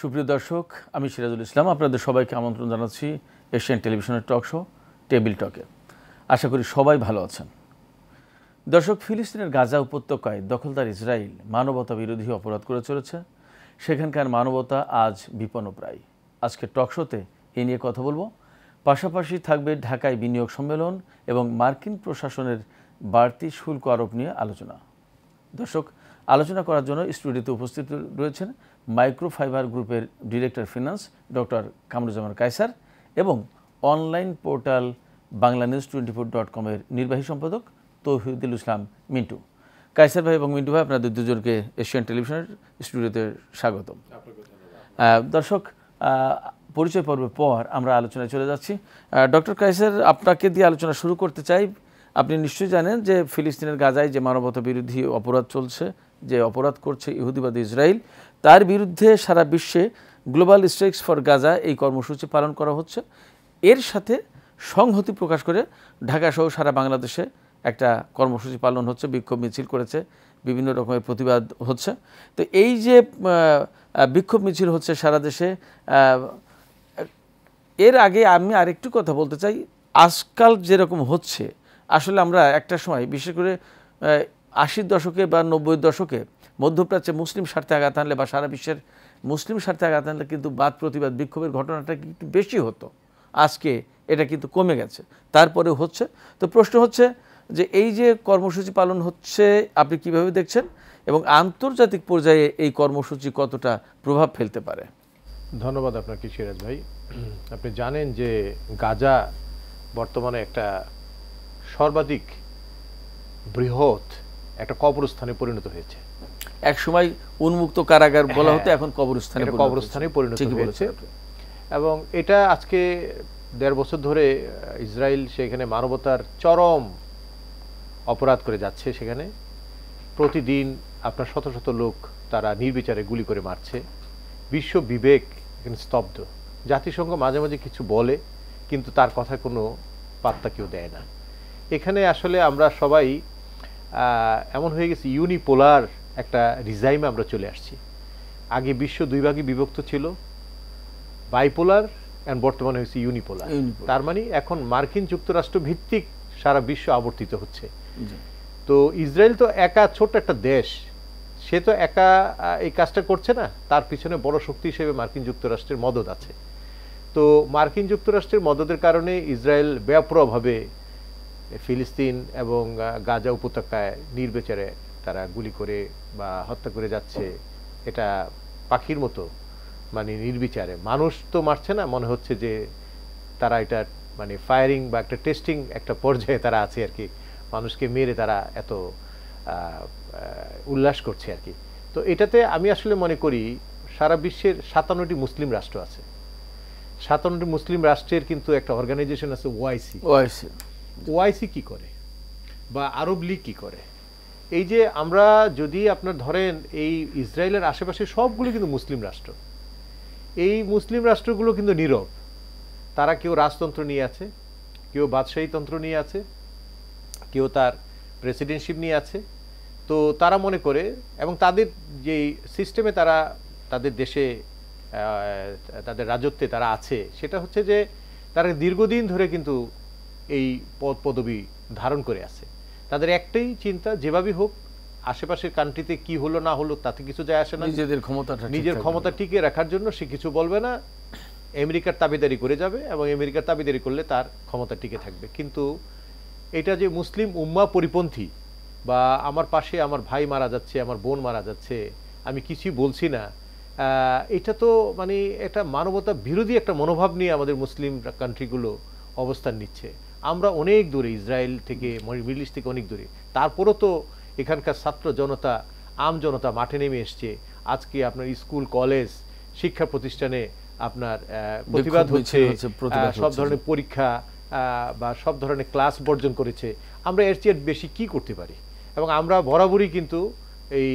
সুপ্রিয় দর্শক, আমি সিরাজুল ইসলাম আপনাদের সবাইকে আমন্ত্রণ জানাচ্ছি এশিয়ান টেলিভিশনের টক শো টেবিল টকে। আশা করি সবাই ভালো আছেন। দর্শক, ফিলিস্তিনের গাজা উপত্যকায় দখলদার ইসরায়েল মানবতা বিরোধী অপরাধ করে চলেছে। সেখানকার মানবতা আজ বিপন্নপ্রায়। আজকে টক শোতে এ নিয়ে কথা বলবো। পাশাপাশি থাকবে ঢাকায় বিনিয়োগ সম্মেলন এবং মার্কিন প্রশাসনের বাড়তি শুল্ক আরোপ নিয়ে আলোচনা। দর্শক, আলোচনা করার জন্য স্টুডিওতে উপস্থিত রয়েছেন মাইক্রোফাইবার গ্রুপের director finance doctor Kamruzzaman Kaiser এবং অনলাইন পোর্টাল banglanews24.com-এর নির্বাহী সম্পাদক তৌহিদুল ইসলাম মিন্টু। কায়সার ভাই এবং মিন্টু ভাই, আপনাদের দুজনকে এশিয়ান টেলিভিশনের স্টুডিওতে স্বাগত। দর্শক, পরিচয় পর্বের পর আমরা আলোচনায় চলে যাচ্ছি। ডক্টর কায়সার, আপনাকে দিয়ে আলোচনা শুরু করতে চাই। আপনি নিশ্চয়ই জানেন যে ফিলিস্তিনের গাজায় যে মানবতা বিরোধী অপরাধ চলছে, যে অপরাধ করছে ইহুদিবাদী ইসরায়েল, তার বিরুদ্ধে সারা বিশ্বে গ্লোবাল স্ট্রাইকস ফর গাজা এই কর্মসূচি পালন করা হচ্ছে। এর সাথে সংহতি প্রকাশ করে ঢাকাসহ সারা বাংলাদেশে একটা কর্মসূচি পালন হচ্ছে, বিক্ষোভ মিছিল করেছে, বিভিন্ন রকমের প্রতিবাদ হচ্ছে। তো এই যে বিক্ষোভ মিছিল হচ্ছে সারা দেশে, এর আগে আমি আরেকটু কথা বলতে চাই। আজকাল যেরকম হচ্ছে, আসলে আমরা একটা সময় বিশেষ করে 80-র দশকে বা 90-র দশকে মধ্যপ্রাচ্যে মুসলিম স্বার্থে আঘাত আনলে বা সারা বিশ্বের মুসলিম স্বার্থে আঘাত আনলে কিন্তু বাদ প্রতিবাদ বিক্ষোভের ঘটনাটা একটু বেশি হতো। আজকে এটা কিন্তু কমে গেছে, তারপরেও হচ্ছে। তো প্রশ্ন হচ্ছে যে এই যে কর্মসূচি পালন হচ্ছে, আপনি কিভাবে দেখছেন এবং আন্তর্জাতিক পর্যায়ে এই কর্মসূচি কতটা প্রভাব ফেলতে পারে? ধন্যবাদ আপনাকে সিরাজ ভাই। আপনি জানেন যে গাজা বর্তমানে একটা সর্বাধিক বৃহৎ একটা কবরস্থানে পরিণত হয়েছে। এক সময় উন্মুক্ত কারাগার বলা হতো, এখন কবরস্থানে পরিণত হয়েছে। এবং এটা আজকে 1.5 বছর ধরে ইসরায়েল সেখানে মানবতার চরম অপরাধ করে যাচ্ছে। সেখানে প্রতিদিন আপনার শত শত লোক তারা নির্বিচারে গুলি করে মারছে। বিশ্ব বিবেক এখানে স্তব্ধ। জাতিসংঘ মাঝে মাঝে কিছু বলে, কিন্তু তার কথা কোনো পাত্তা কেউ দেয় না। এখানে আসলে আমরা সবাই এমন হয়ে গেছি, ইউনিপোলার একটা রিজাইমে আমরা চলে আসছি। আগে বিশ্ব 2 ভাগে বিভক্ত ছিল, বাইপোলার, এন্ড বর্তমানে হয়েছে ইউনিপোলার। তার মানে এখন মার্কিন যুক্তরাষ্ট্র ভিত্তিক সারা বিশ্ব আবর্তিত হচ্ছে। তো ইসরায়েল তো একা ছোট্ট একটা দেশ, সে তো একা এই কাজটা করছে না, তার পিছনে বড় শক্তি হিসেবে মার্কিন যুক্তরাষ্ট্রের মদদ আছে। তো মার্কিন যুক্তরাষ্ট্রের মদদের কারণে ইসরায়েল বেপরোয়াভাবে ফিলিস্তিন এবং গাজা উপত্যকায় নির্বিচারে তারা গুলি করে বা হত্যা করে যাচ্ছে। এটা পাখির মতো, মানে নির্বিচারে। মানুষ তো মারছে না, মনে হচ্ছে যে তারা এটা মানে ফায়ারিং বা একটা টেস্টিং একটা পর্যায়ে তারা আছে আর কি। মানুষকে মেরে তারা এত উল্লাস করছে আর কি। তো এটাতে আমি আসলে মনে করি সারা বিশ্বের 57টি মুসলিম রাষ্ট্র আছে। 57টি মুসলিম রাষ্ট্রের কিন্তু একটা অর্গানাইজেশন আছে, ওআইসি কি করে বা আরব লীগ কি করে। এই যে আমরা যদি আপনার ধরেন এই ইসরায়েলের আশেপাশে সবগুলো কিন্তু মুসলিম রাষ্ট্র। এই মুসলিম রাষ্ট্রগুলো কিন্তু নীরব। তারা কেউ রাজতন্ত্র নিয়ে আছে, কেউ বাদশাহীতন্ত্র নিয়ে আছে, কেউ তার প্রেসিডেন্টশিপ নিয়ে আছে। তো তারা মনে করে, এবং তাদের যে সিস্টেমে তারা তাদের দেশে তাদের রাজত্বে তারা আছে, সেটা হচ্ছে যে তারা দীর্ঘদিন ধরে কিন্তু এই পদ পদবি ধারণ করে আছে। তাদের একটাই চিন্তা, যেভাবেই হোক আশেপাশের কান্ট্রিতে কি হলো না হলো তাতে কিছু যায় আসে না, নিজের ক্ষমতা টিকে রাখার জন্য সে কিছু বলবে না, আমেরিকার তাবেদারি করে যাবে এবং আমেরিকার তাবেদারি করলে তার ক্ষমতা টিকে থাকবে। কিন্তু এটা যে মুসলিম উম্মাহ পরিপন্থী বা আমার পাশে আমার ভাই মারা যাচ্ছে, আমার বোন মারা যাচ্ছে, আমি কিছুই বলছি না, এটা তো মানে একটা মানবতা বিরোধী একটা মনোভাব নিয়ে আমাদের মুসলিম কান্ট্রিগুলো অবস্থান নিচ্ছে। আমরা অনেক দূরে, ইসরায়েল থেকে, মিডল ইস্ট থেকে অনেক দূরে। তারপরও তো এখানকার ছাত্র জনতা, আম জনতা মাঠে নেমে এসছে। আজকে আপনার স্কুল কলেজ শিক্ষা প্রতিষ্ঠানে আপনার প্রতিবাদ হচ্ছে, সব ধরনের পরীক্ষা বা সব ধরনের ক্লাস বর্জন করেছে। আমরা এর চেয়ে বেশি কি করতে পারি? এবং আমরা বরাবরই কিন্তু এই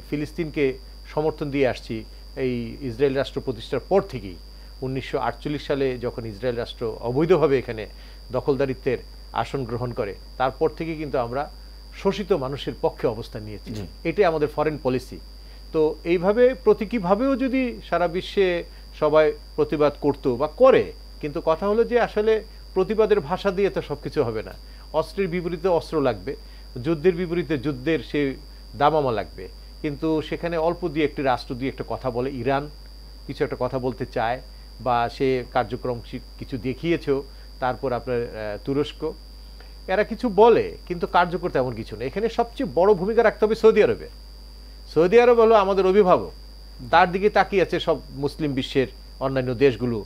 ফিলিস্তিনকে সমর্থন দিয়ে আসছি এই ইসরায়েল রাষ্ট্র প্রতিষ্ঠার পর থেকেই। 1948 সালে যখন ইসরায়েল রাষ্ট্র অবৈধভাবে এখানে দখলদারিত্বের আসন গ্রহণ করে, তারপর থেকে কিন্তু আমরা শোষিত মানুষের পক্ষে অবস্থান নিয়েছি। এটাই আমাদের ফরেন পলিসি। তো এইভাবে প্রতীকীভাবেও যদি সারা বিশ্বে সবাই প্রতিবাদ করতো বা করে, কিন্তু কথা হলো যে আসলে প্রতিবাদের ভাষা দিয়ে তো সবকিছু হবে না। অস্ত্রের বিপরীতে অস্ত্র লাগবে, যুদ্ধের বিপরীতে যুদ্ধের সে দামামা লাগবে। কিন্তু সেখানে অল্প দিয়ে একটি রাষ্ট্র দিয়ে একটা কথা বলে, ইরান কিছু একটা কথা বলতে চায় বা সে কার্যক্রম কিছু দেখিয়েছেও, তারপর আপনার তুরস্ক, এরা কিছু বলে কিন্তু কার্যকর তেমন কিছু না। এখানে সবচেয়ে বড় ভূমিকা রাখতে হবে সৌদি আরবে। সৌদি আরব হলো আমাদের অভিভাবক, তার দিকে তাকিয়ে আছে সব মুসলিম বিশ্বের অন্যান্য দেশগুলো।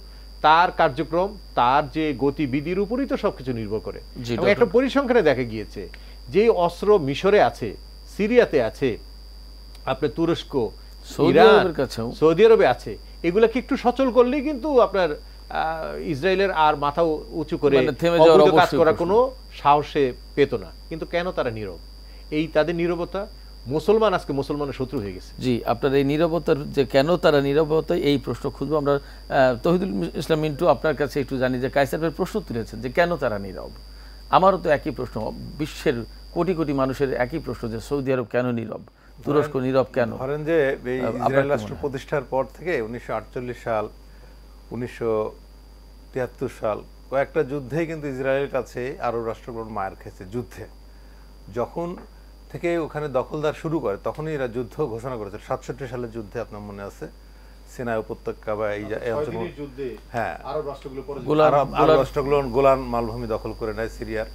তার কার্যক্রম, তার যে গতিবিধির উপরই তো সবকিছু নির্ভর করে। এবং একটা পরিসংখ্যানে দেখা গিয়েছে যে অস্ত্র মিশরে আছে, সিরিয়াতে আছে, আপনার তুরস্ক, ইরান, সৌদি আরবে আছে, এগুলাকে একটু সচল করলেই কিন্তু আপনার ইসরায়েলের আর মাথা উঁচু করে অবৈধ কাজ করার কোনো সাহসে পেত না। কিন্তু কেন তারা নীরব? এই তাদের নীরবতা, মুসলমান আজকে মুসলমানের শত্রু হয়ে গেছে। জি, আপনার এই নীরবতার যে কেন তারা নীরবতা, এই প্রশ্ন খুঁজবো আমরা। তৌহিদুল ইসলাম মিন্টু, আপনার কাছে একটু জানি যে কায়সার ভাই প্রশ্ন তুলেছেন যে কেন তারা নীরব। আমারও তো একই প্রশ্ন, বিশ্বের কোটি কোটি মানুষের একই প্রশ্ন যে সৌদি আরব কেন নীরব, তুরস্ক নীরব কেন? ধরেন যে এই ইসরায়েল রাষ্ট্র প্রতিষ্ঠার পর থেকে 1948 সাল, 1973 সাল, কয়েকটা যুদ্ধেই কিন্তু ইসরায়েলের কাছে আরব রাষ্ট্রগুলো মার খেয়েছে যুদ্ধে। যখন থেকে ওখানে দখলদার শুরু করে তখনই এরা যুদ্ধ ঘোষণা করেছে। 67 সালের যুদ্ধে আপনার মনে আছে, সিনাই উপত্যকা বা এই যুদ্ধে, হ্যাঁ, আরব রাষ্ট্রগুলো গোলান মালভূমি দখল করে নেয় সিরিয়ার।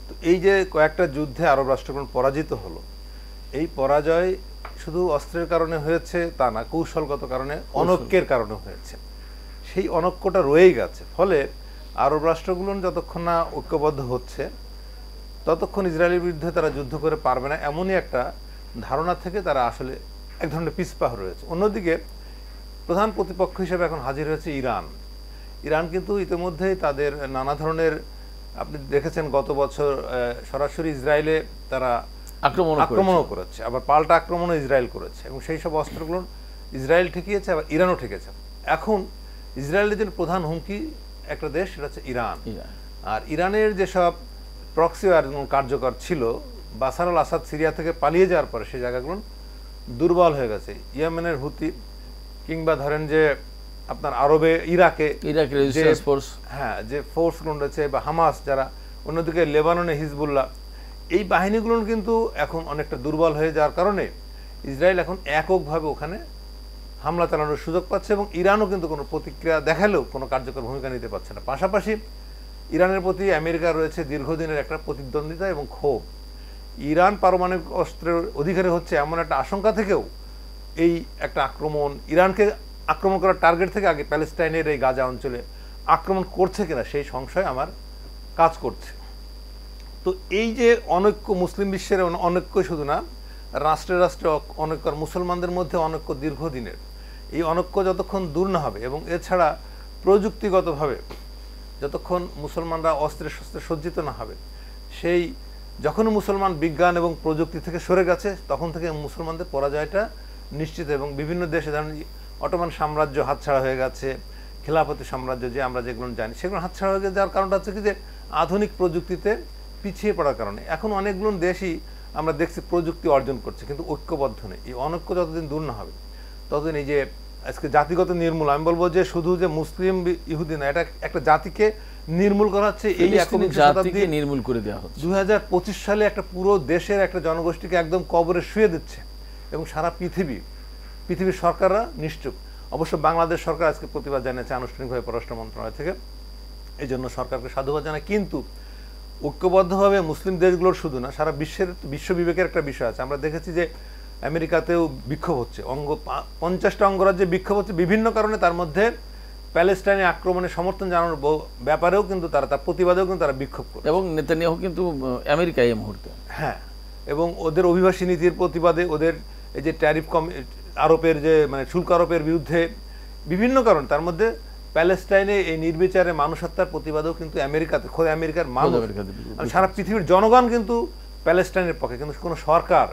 তো এই যে কয়েকটা যুদ্ধে আরব রাষ্ট্রগুলো পরাজিত হলো, এই পরাজয় শুধু অস্ত্রের কারণে হয়েছে তা না, কৌশলগত কারণে, অনৈক্যের কারণে হয়েছে। সেই অনৈক্যটা রয়েই গেছে। ফলে আরব রাষ্ট্রগুলো যতক্ষণ না ঐক্যবদ্ধ হচ্ছে ততক্ষণ ইসরায়েলের বিরুদ্ধে তারা যুদ্ধ করে পারবে না, এমনই একটা ধারণা থেকে তারা আসলে এক ধরনের পিছপা রয়েছে। অন্যদিকে প্রধান প্রতিপক্ষ হিসেবে এখন হাজির হয়েছে ইরান। ইরান কিন্তু ইতিমধ্যেই তাদের নানা ধরনের, আপনি দেখেছেন গত বছর সরাসরি ইসরায়েলে তারা আক্রমণও করেছে, আবার পাল্টা আক্রমণও ইসরায়েল করেছে, এবং সেই সব অস্ত্রগুলো ইসরায়েল ঠেকিয়েছে, আবার ইরানও ঠেকেছে। এখন ইসরায়েলের যে প্রধান হুমকি একটা দেশ, সেটা হচ্ছে ইরান। আর ইরানের যেসব প্রক্সি কার্যকর ছিল, বাশার আল আসাদ সিরিয়া থেকে পালিয়ে যাওয়ার পরে সেই জায়গাগুলো দুর্বল হয়ে গেছে। ইয়েমেনের হুতি, কিংবা ধরেন যে আপনার আরবে ইরাকে হ্যাঁ যে ফোর্সগুলো রয়েছে, বা হামাস যারা, অন্যদিকে লেবাননে হিজবুল্লাহ, এই বাহিনীগুলো কিন্তু এখন অনেকটা দুর্বল হয়ে যাওয়ার কারণে ইসরায়েল এখন এককভাবে ওখানে হামলা চালানোর সুযোগ পাচ্ছে, এবং ইরানও কিন্তু কোনো প্রতিক্রিয়া দেখালেও কোনো কার্যকর ভূমিকা নিতে পারছে না। পাশাপাশি ইরানের প্রতি আমেরিকার রয়েছে দীর্ঘদিনের একটা প্রতিদ্বন্দ্বিতা এবং ক্ষোভ। ইরান পারমাণবিক অস্ত্রের অধিকারী হচ্ছে এমন একটা আশঙ্কা থেকেও এই একটা আক্রমণ, ইরানকে আক্রমণ করার টার্গেট থেকে আগে প্যালেস্টাইনের এই গাজা অঞ্চলে আক্রমণ করছে কিনা সেই সংশয় আমার কাজ করছে। তো এই যে অনৈক্য, মুসলিম বিশ্বের অনৈক্য শুধু না, রাষ্ট্রে রাষ্ট্রে অনৈক্য, মুসলমানদের মধ্যে অনৈক্য দীর্ঘদিনের, এই অনৈক্য যতক্ষণ দূর না হবে, এবং এছাড়া প্রযুক্তিগতভাবে যতক্ষণ মুসলমানরা অস্ত্রে শস্ত্রে সজ্জিত না হবে, সেই যখন মুসলমান বিজ্ঞান এবং প্রযুক্তি থেকে সরে গেছে তখন থেকে মুসলমানদের পরাজয়টা নিশ্চিত। এবং বিভিন্ন দেশে ধরেন অটোমান সাম্রাজ্য হাতছাড়া হয়ে গেছে, খেলাফতি সাম্রাজ্য যে আমরা যেগুলো জানি সেগুলো হাতছাড়া হয়ে যাওয়ার কারণটা হচ্ছে কি যে আধুনিক প্রযুক্তিতে পিছিয়ে পড়ার কারণে। এখন অনেকগুলো দেশই আমরা দেখছি প্রযুক্তি অর্জন করছে, কিন্তু ঐক্যবদ্ধ নেই। এই অনৈক্য যতদিন দূর না হবে ততদিন এই যে আজকে জাতিগত নির্মূল, আমি বলবো যে শুধু যে মুসলিম ইহুদি না, এটা একটা জাতিকে নির্মূল করা হচ্ছে। এই জাতিকে নির্মূল করে দেওয়া হচ্ছে। 2025 সালে একটা পুরো দেশের একটা জনগোষ্ঠীকে একদম কবরে শুয়ে দিচ্ছে, এবং সারা পৃথিবীর সরকাররা নিশ্চুপ। অবশ্য বাংলাদেশ সরকার আজকে প্রতিবাদ জানিয়েছে আনুষ্ঠানিকভাবে পররাষ্ট্র মন্ত্রণালয় থেকে, এই জন্য সরকারকে সাধুবাদ জানায়। কিন্তু ঐক্যবদ্ধভাবে মুসলিম দেশগুলোর শুধু না, সারা বিশ্ব বিবেকের একটা বিষয় আছে। আমরা দেখেছি যে আমেরিকাতেও বিক্ষোভ হচ্ছে, 50টা অঙ্গরাজ্যে বিক্ষোভ হচ্ছে বিভিন্ন কারণে। তার মধ্যে প্যালেস্টাইনে আক্রমণে সমর্থন জানানোর ব্যাপারেও কিন্তু তার প্রতিবাদেও কিন্তু তারা বিক্ষোভ করে, এবং নেতানিয়াহু কিন্তু আমেরিকায় এই মুহূর্তে, হ্যাঁ, এবং ওদের অভিবাসী নীতির প্রতিবাদে, ওদের এই যে ট্যারিফ আরোপের যে মানে শুল্ক আরোপের বিরুদ্ধে বিভিন্ন কারণ, তার মধ্যে প্যালেস্টাইনে এই নির্বিচারে মানুষ হত্যার প্রতিবাদেও কিন্তু আমেরিকাতে, খোদ আমেরিকার মানুষ, সারা পৃথিবীর জনগণ কিন্তু প্যালেস্টাইনের পক্ষে। কিন্তু কোনো সরকার,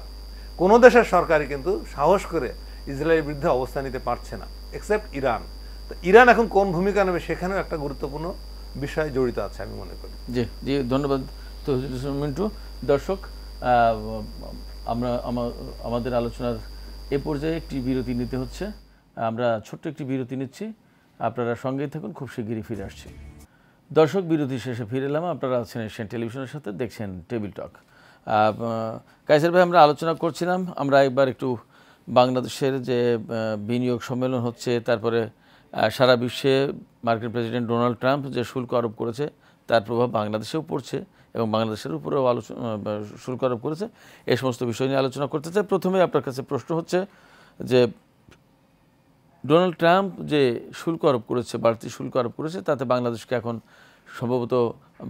কোনো দেশের সরকারই কিন্তু সাহস করে ইসরায়েলের বিরুদ্ধে অবস্থান নিতে পারছে না, এক্সেপ্ট ইরান। তো ইরান এখন কোন ভূমিকা নেবে সেখানেও একটা গুরুত্বপূর্ণ বিষয় জড়িত আছে আমি মনে করি। জি জি, ধন্যবাদ তৌহিদুল ইসলাম মিন্টু। দর্শক, আমরা আমাদের আলোচনার এ পর্যায়ে একটি বিরতি নিতে হচ্ছে, আমরা ছোট্ট একটি বিরতি নিচ্ছি, আপনারা সঙ্গেই থাকুন, খুব শিগগিরই ফিরে আসছি। দর্শক, বিরতি শেষে ফিরে এলাম, আপনারা আছেন এশিয়ান টেলিভিশনের সাথে, দেখছেন টেবিল টক। কায়সার ভাই, আমরা আলোচনা করছিলাম, আমরা একবার একটু বাংলাদেশের যে বিনিয়োগ সম্মেলন হচ্ছে, তারপরে সারা বিশ্বে মার্কিন প্রেসিডেন্ট ডোনাল্ড ট্রাম্প যে শুল্ক আরোপ করেছে তার প্রভাব বাংলাদেশেও পড়ছে এবং বাংলাদেশের উপরেও শুল্ক আরোপ করেছে, এই সমস্ত বিষয় নিয়ে আলোচনা করতে চাই। প্রথমে আপনার কাছে প্রশ্ন হচ্ছে যে ডোনাল্ড ট্রাম্প যে শুল্ক আরোপ করেছে, বাড়তি শুল্ক আরোপ করেছে, তাতে বাংলাদেশকে এখন সম্ভবত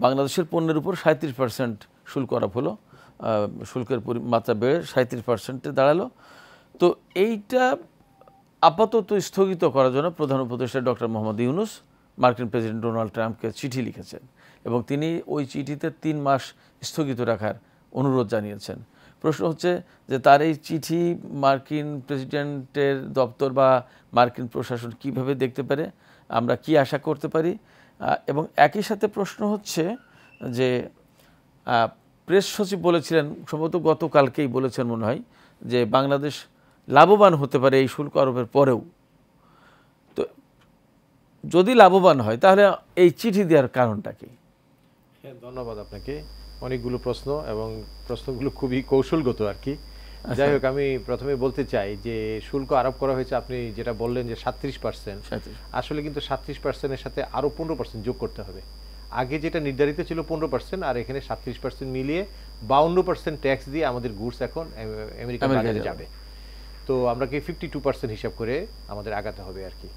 বাংলাদেশের পণ্যের উপর 37% শুল্ক আরোপ হলো, শুল্কের মাত্রা বেড়ে 37%-এ দাঁড়ালো। তো এইটা আপাতত স্থগিত করার জন্য প্রধান উপদেষ্টা ডক্টর মোহাম্মদ ইউনূস মার্কিন প্রেসিডেন্ট ডোনাল্ড ট্রাম্পকে চিঠি লিখেছেন এবং তিনি ওই চিঠিতে 3 মাস স্থগিত রাখার অনুরোধ জানিয়েছেন। প্রশ্ন হচ্ছে যে তার এই চিঠি মার্কিন প্রেসিডেন্টের দপ্তর বা মার্কিন প্রশাসন কিভাবে দেখতে পারে, আমরা কি আশা করতে পারি, এবং একই সাথে প্রশ্ন হচ্ছে যে প্রেস সচিব বলেছিলেন, সম্ভবত গতকালকেই বলেছেন মনে হয়, যে বাংলাদেশ লাভবান হতে পারে এই শুল্ক আরোপের পরেও। তো যদি লাভবান হয় তাহলে এই চিঠি দেওয়ার কারণটা কি? ধন্যবাদ আপনাকে, অনেকগুলো প্রশ্ন এবং প্রশ্নগুলো খুবই কৌশলগত আর কি। যাই হোক, আমি প্রথমে বলতে চাই যে শুল্ক আরোপ করা হয়েছে, আপনি যেটা বললেন যে 37%, আসলে কিন্তু 37%-এর সাথে আরো 15% যোগ করতে হবে। আগে যেটা নির্ধারিত ছিল 15% আর এখানে 37% মিলিয়ে 52% ট্যাক্স দিয়ে আমাদের গুডস এখন আমেরিকান বাজারে যাবে। তো আমরা কি 52% হিসাব করে আমাদের আগাতে হবে আর কি।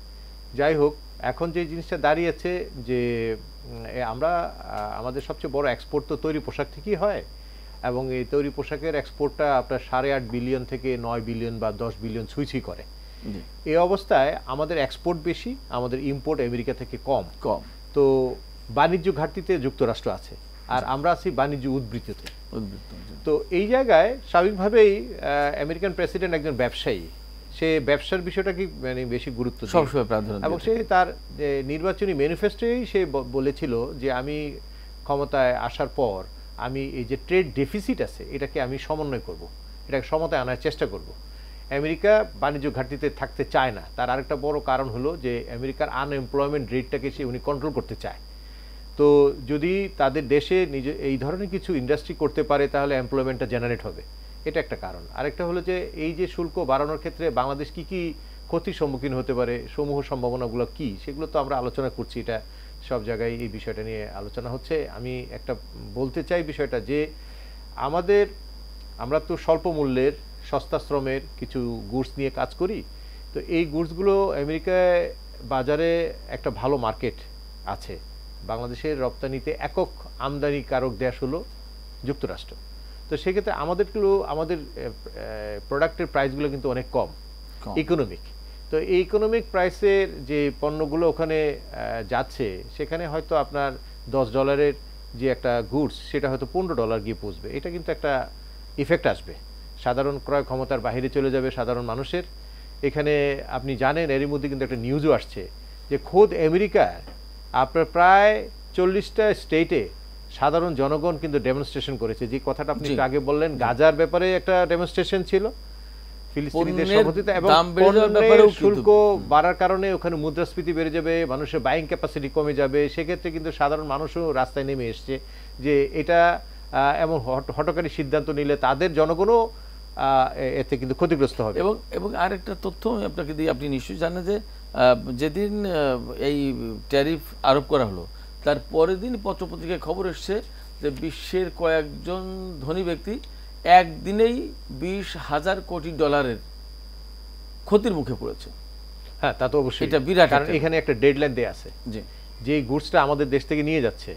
যাই হোক, এখন যে জিনিসটা দাঁড়িয়েছে যে আমরা আমাদের সবচেয়ে বড় এক্সপোর্ট তো তৈরি পোশাক থেকেই হয় এবং এই তৈরি পোশাকের এক্সপোর্টটা আপনার 8.5 বিলিয়ন থেকে 9 বিলিয়ন বা 10 বিলিয়ন ছুঁই করে। এই অবস্থায় আমাদের এক্সপোর্ট বেশি, আমাদের ইম্পোর্ট আমেরিকা থেকে কম। তো বাণিজ্য ঘাটতিতে যুক্তরাষ্ট্র আছে আর আমরা আছি বাণিজ্য উদ্বৃত্তিতে। তো এই জায়গায় স্বাভাবিকভাবেই আমেরিকান প্রেসিডেন্ট একজন ব্যবসায়ী, সে ব্যবসার বিষয়টা কি মানে বেশি গুরুত্ব সবসময় প্রাধান্য, এবং সে তার নির্বাচনী ম্যানিফেস্টোই সে বলেছিল যে আমি ক্ষমতায় আসার পর আমি এই যে ট্রেড ডেফিসিট আছে এটাকে আমি সমন্বয় করব, এটাকে সমতায় আনার চেষ্টা করব। আমেরিকা বাণিজ্য ঘাটতিতে থাকতে চায় না, তার আরেকটা বড় কারণ হলো যে আমেরিকার আনএমপ্লয়মেন্ট রেটটাকে সে উনি কন্ট্রোল করতে চায়। তো যদি তাদের দেশে নিজে এই ধরনের কিছু ইন্ডাস্ট্রি করতে পারে তাহলে এমপ্লয়মেন্টটা জেনারেট হবে, এটা একটা কারণ। আরেকটা হলো যে এই যে শুল্ক বাড়ানোর ক্ষেত্রে বাংলাদেশ কি কি ক্ষতির সম্মুখীন হতে পারে, সমূহ সম্ভাবনাগুলো কি, সেগুলো তো আমরা আলোচনা করছি, এটা সব জায়গায় এই বিষয়টা নিয়ে আলোচনা হচ্ছে। আমি একটা বলতে চাই বিষয়টা যে আমরা তো স্বল্প মূল্যের সস্তা শ্রমের কিছু গুডস নিয়ে কাজ করি। তো এই গুডসগুলো আমেরিকায় বাজারে একটা ভালো মার্কেট আছে। বাংলাদেশের রপ্তানিতে একক আমদানিকারক দেশ হলো যুক্তরাষ্ট্র। তো সেক্ষেত্রে আমাদের প্রোডাক্টের প্রাইসগুলো কিন্তু অনেক কম, ইকোনমিক। তো এই ইকোনমিক প্রাইসের যে পণ্যগুলো ওখানে যাচ্ছে সেখানে হয়তো আপনার $10 যে একটা গুডস সেটা হয়তো $15 গিয়ে পৌঁছবে। এটা কিন্তু একটা ইফেক্ট আসবে, সাধারণ ক্রয় ক্ষমতার বাইরে চলে যাবে সাধারণ মানুষের। এখানে আপনি জানেন এরই মধ্যে কিন্তু একটা নিউজও আসছে যে খোদ আমেরিকার আপনার প্রায় 40টা স্টেটে সাধারণ জনগণ কিন্তু ডেমনস্ট্রেশন করেছে। যে কথাটা আপনি আগে বললেন, গাজার ব্যাপারে একটা ডেমনস্ট্রেশন ছিল ফিলিস্তিনিদের সহযোগিতা, এবং শুল্ক বাড়ার কারণে ওখানে মুদ্রাস্ফীতি বেড়ে যাবে, মানুষের বাইং ক্যাপাসিটি কমে যাবে। সেক্ষেত্রে কিন্তু সাধারণ মানুষও রাস্তায় নেমে এসছে যে এটা এমন হঠকারী সিদ্ধান্ত নিলে তাদের জনগণও এতে কিন্তু ক্ষতিগ্রস্ত হবে। এবং আরেকটা তথ্য আমি আপনাকে দিই, আপনি নিশ্চয়ই জানেন যে যেদিন এই ট্যারিফ আরোপ করা হলো তার পরের দিন পত্রপত্রিকায় খবর এসছে যে বিশ্বের কয়েকজন ধনী ব্যক্তি একদিনেই $20,000 কোটি ক্ষতির মুখে পড়েছে। হ্যাঁ, তা তো অবশ্যই, এটা বিরাট, কারণ এখানে একটা ডেডলাইন দেয়া আছে যে গুডসটা আমাদের দেশ থেকে নিয়ে যাচ্ছে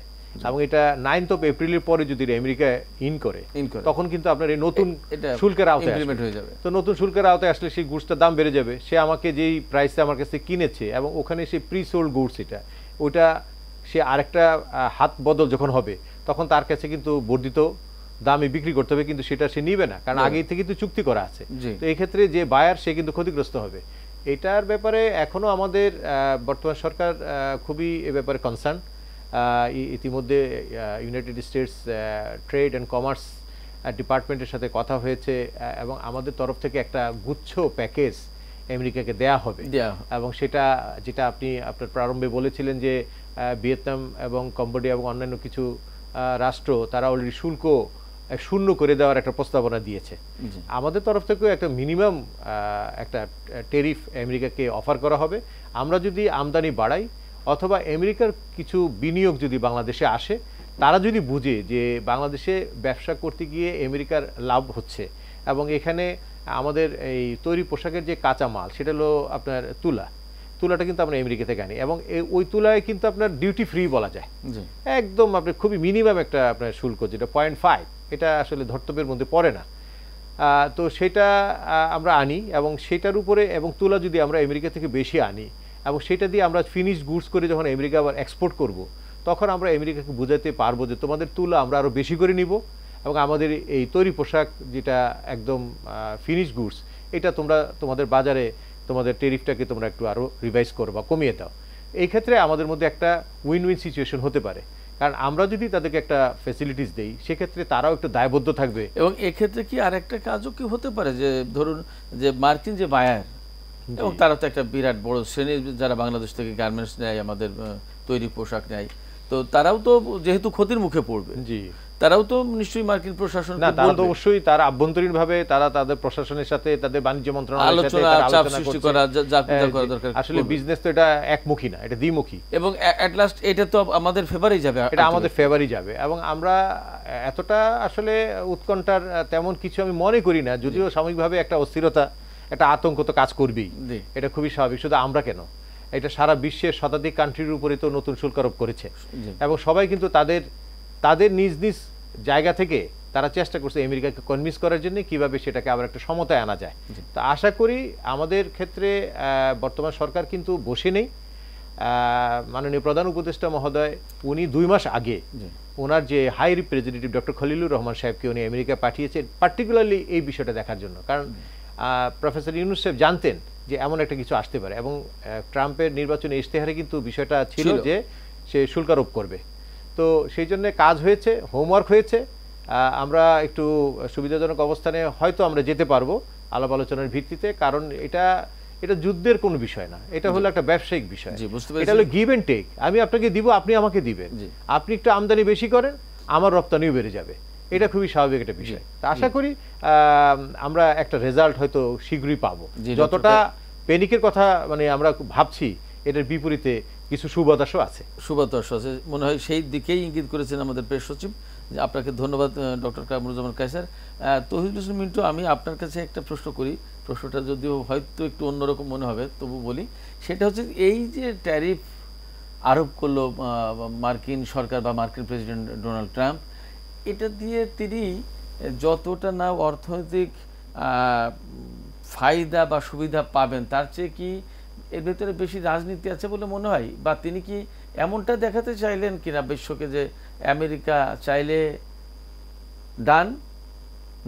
এবং এটা 9th of এপ্রিলের পরে যদি আমেরিকা ইন করে তখন কিন্তু আপনার এই নতুন শুল্কের আওতায় হয়ে যাবে। তো নতুন শুল্কের আওতায় আসলে সেই গুডসটার দাম বেড়ে যাবে। সে আমাকে যেই প্রাইসে আমার কাছে কিনেছে এবং ওখানে সে প্রি সোল্ড গুডস, ওটা সে আরেকটা হাত বদল যখন হবে তখন তার কাছে কিন্তু বর্ধিত দামে বিক্রি করতে হবে, কিন্তু সেটা সে নিবে না, কারণ আগে থেকে কিন্তু চুক্তি করা আছে। তো এই ক্ষেত্রে যে বায়ার সে কিন্তু ক্ষতিগ্রস্ত হবে। এটার ব্যাপারে এখনো আমাদের বর্তমান সরকার খুবই এ ব্যাপারে কনসার্ন। ইতিমধ্যে United states trade and commerce ডিপার্টমেন্টের সাথে কথা হয়েছে এবং আমাদের তরফ থেকে একটা গুচ্ছ প্যাকেজ আমেরিকাকে দেয়া হবে এবং সেটা যেটা আপনি আপনার প্রারম্ভে বলেছিলেন যে ভিয়েতনাম এবং কম্বোডিয়া এবং অন্যান্য কিছু রাষ্ট্র তারা অলরেডি শুল্ক শূন্য করে দেওয়ার একটা প্রস্তাবনা দিয়েছে। আমাদের তরফ থেকেও একটা মিনিমাম একটা ট্যারিফ আমেরিকাকে অফার করা হবে। আমরা যদি আমদানি বাড়াই অথবা আমেরিকার কিছু বিনিয়োগ যদি বাংলাদেশে আসে, তারা যদি বুঝে যে বাংলাদেশে ব্যবসা করতে গিয়ে আমেরিকার লাভ হচ্ছে এবং এখানে আমাদের এই তৈরি পোশাকের যে কাঁচা মাল সেটা হলো আপনার তুলাটা কিন্তু আমরা আমেরিকা থেকে আনি এবং ওই তুলায় কিন্তু আপনার ডিউটি ফ্রি বলা যায়, একদম আপনার খুবই মিনিমাম একটা আপনার শুল্ক যেটা 0.5, এটা আসলে ধর্তব্যের মধ্যে পড়ে না। তো সেটা আমরা আনি এবং সেটার উপরে এবং তুলা যদি আমরা আমেরিকা থেকে বেশি আনি এবং সেটা দিয়ে আমরা ফিনিশ গুডস করে যখন আমেরিকা আবার এক্সপোর্ট করব, তখন আমরা আমেরিকাকে বোঝাতে পারবো যে তোমাদের তুলা আমরা আরও বেশি করে নিব এবং আমাদের এই তৈরি পোশাক যেটা একদম ফিনিশ গুডস এটা তোমাদের বাজারে তোমাদের ট্যারিফটাকে তোমরা একটু আরও রিভাইজ করো বা কমিয়ে দাও। এই ক্ষেত্রে আমাদের মধ্যে একটা উইন উইন সিচুয়েশন হতে পারে, কারণ আমরা যদি তাদেরকে একটা ফ্যাসিলিটিস দেই সেক্ষেত্রে তারাও একটু দায়বদ্ধ থাকবে। এবং এক্ষেত্রে কি আর একটা কাজও কি হতে পারে যে ধরুন যে মার্কিন যে বায়ার এবং তারা তো একটা বিরাট বড় শ্রেণী যারা বাংলাদেশ থেকে গার্মেন্টস নেয়, আমাদের তৈরি পোশাক নেয়, তো তারাও তো যেহেতু ক্ষতির মুখে পড়বে, জি তারাও তো নিশ্চয়ই মার্কিন প্রশাসন না, তারা তো অবশ্যই তারা আভ্যন্তরীণ ভাবে তারা তাদের প্রশাসনের সাথে তাদের বাণিজ্য মন্ত্রণালয়ের সাথে আলোচনা করছে। আসলে বিজনেস তো এটা একমুখী না, এটা দ্বিমুখী এবং এট লাস্ট এটা তো আমাদের ফেভারেই যাবে, এটা আমাদের ফেভারেই যাবে এবং আমরা এতটা আসলে উৎকণ্ঠার তেমন কিছু আমি মনে করি না, যদিও সাময়িকভাবে একটা অস্থিরতা একটা আতঙ্ক তো কাজ করবেই, এটা খুবই স্বাভাবিক। শুধু আমরা কেন, এটা সারা বিশ্বের শতাধিক কান্ট্রির উপরে তো নতুন শুল্ক আরোপ করেছে এবং সবাই কিন্তু তাদের নিজ নিজ জায়গা থেকে তারা চেষ্টা করছে আমেরিকাকে কনভিন্স করার জন্য কিভাবে সেটাকে আবার একটা সমতায় আনা যায়। তা আশা করি আমাদের ক্ষেত্রে বর্তমান সরকার কিন্তু বসে নেই। মাননীয় প্রধান উপদেষ্টা মহোদয় উনি 2 মাস আগে ওনার যে high representative doctor Khalilur Rahman সাহেবকে উনি আমেরিকা পাঠিয়েছেন পার্টিকুলারলি এই বিষয়টা দেখার জন্য, কারণ প্রফেসর ইউনুস সাহেব জানতেন যে এমন একটা কিছু আসতে পারে এবং ট্রাম্পের নির্বাচনী ইশতেহারে কিন্তু বিষয়টা ছিল যে সে শুল্ক আরোপ করবে। তো সেই জন্য কাজ হয়েছে, হোমওয়ার্ক হয়েছে, আমরা একটু সুবিধাজনক অবস্থানে হয়তো আমরা যেতে পারবো আলাপ আলোচনার ভিত্তিতে, কারণ এটা যুদ্ধের কোনো বিষয় না, এটা হলো একটা ব্যবসায়িক বিষয়, এটা হলো গিভ এন্ড টেক। আমি আপনাকে দিব, আপনি আমাকে দিবেন, আপনি একটু আমদানি বেশি করেন, আমার রপ্তানিও বেড়ে যাবে, এটা খুবই স্বাভাবিক একটা বিষয়। তা আশা করি আমরা একটা রেজাল্ট হয়তো শীঘ্রই পাবো। যতটা প্যানিকের কথা মানে আমরা ভাবছি এটার বিপরীতে কিছু সুবাতাসও আছে, মনে হয় সেই দিকেই ইঙ্গিত করেছেন আমাদের প্রেস সচিব। আপনাকে ধন্যবাদ ডক্টর কামরুজ্জামান কায়সার। তৌহিদুল হোসেন মিন্টু, আমি আপনার কাছে একটা প্রশ্ন করি, প্রশ্নটা যদিও হয়তো একটু অন্যরকম মনে হবে তবু বলি, সেটা হচ্ছে এই যে ট্যারিফ আরোপ করলো মার্কিন সরকার বা মার্কিন প্রেসিডেন্ট ডোনাল্ড ট্রাম্প, এটা দিয়ে তিনি যতটা না অর্থনৈতিক ফায়দা বা সুবিধা পাবেন তার চেয়ে কি এর ভেতরে বেশি রাজনীতি আছে বলে মনে হয়, বা তিনি কি এমনটা দেখাতে চাইলেন কিনা বিশ্বকে যে আমেরিকা চাইলে ডান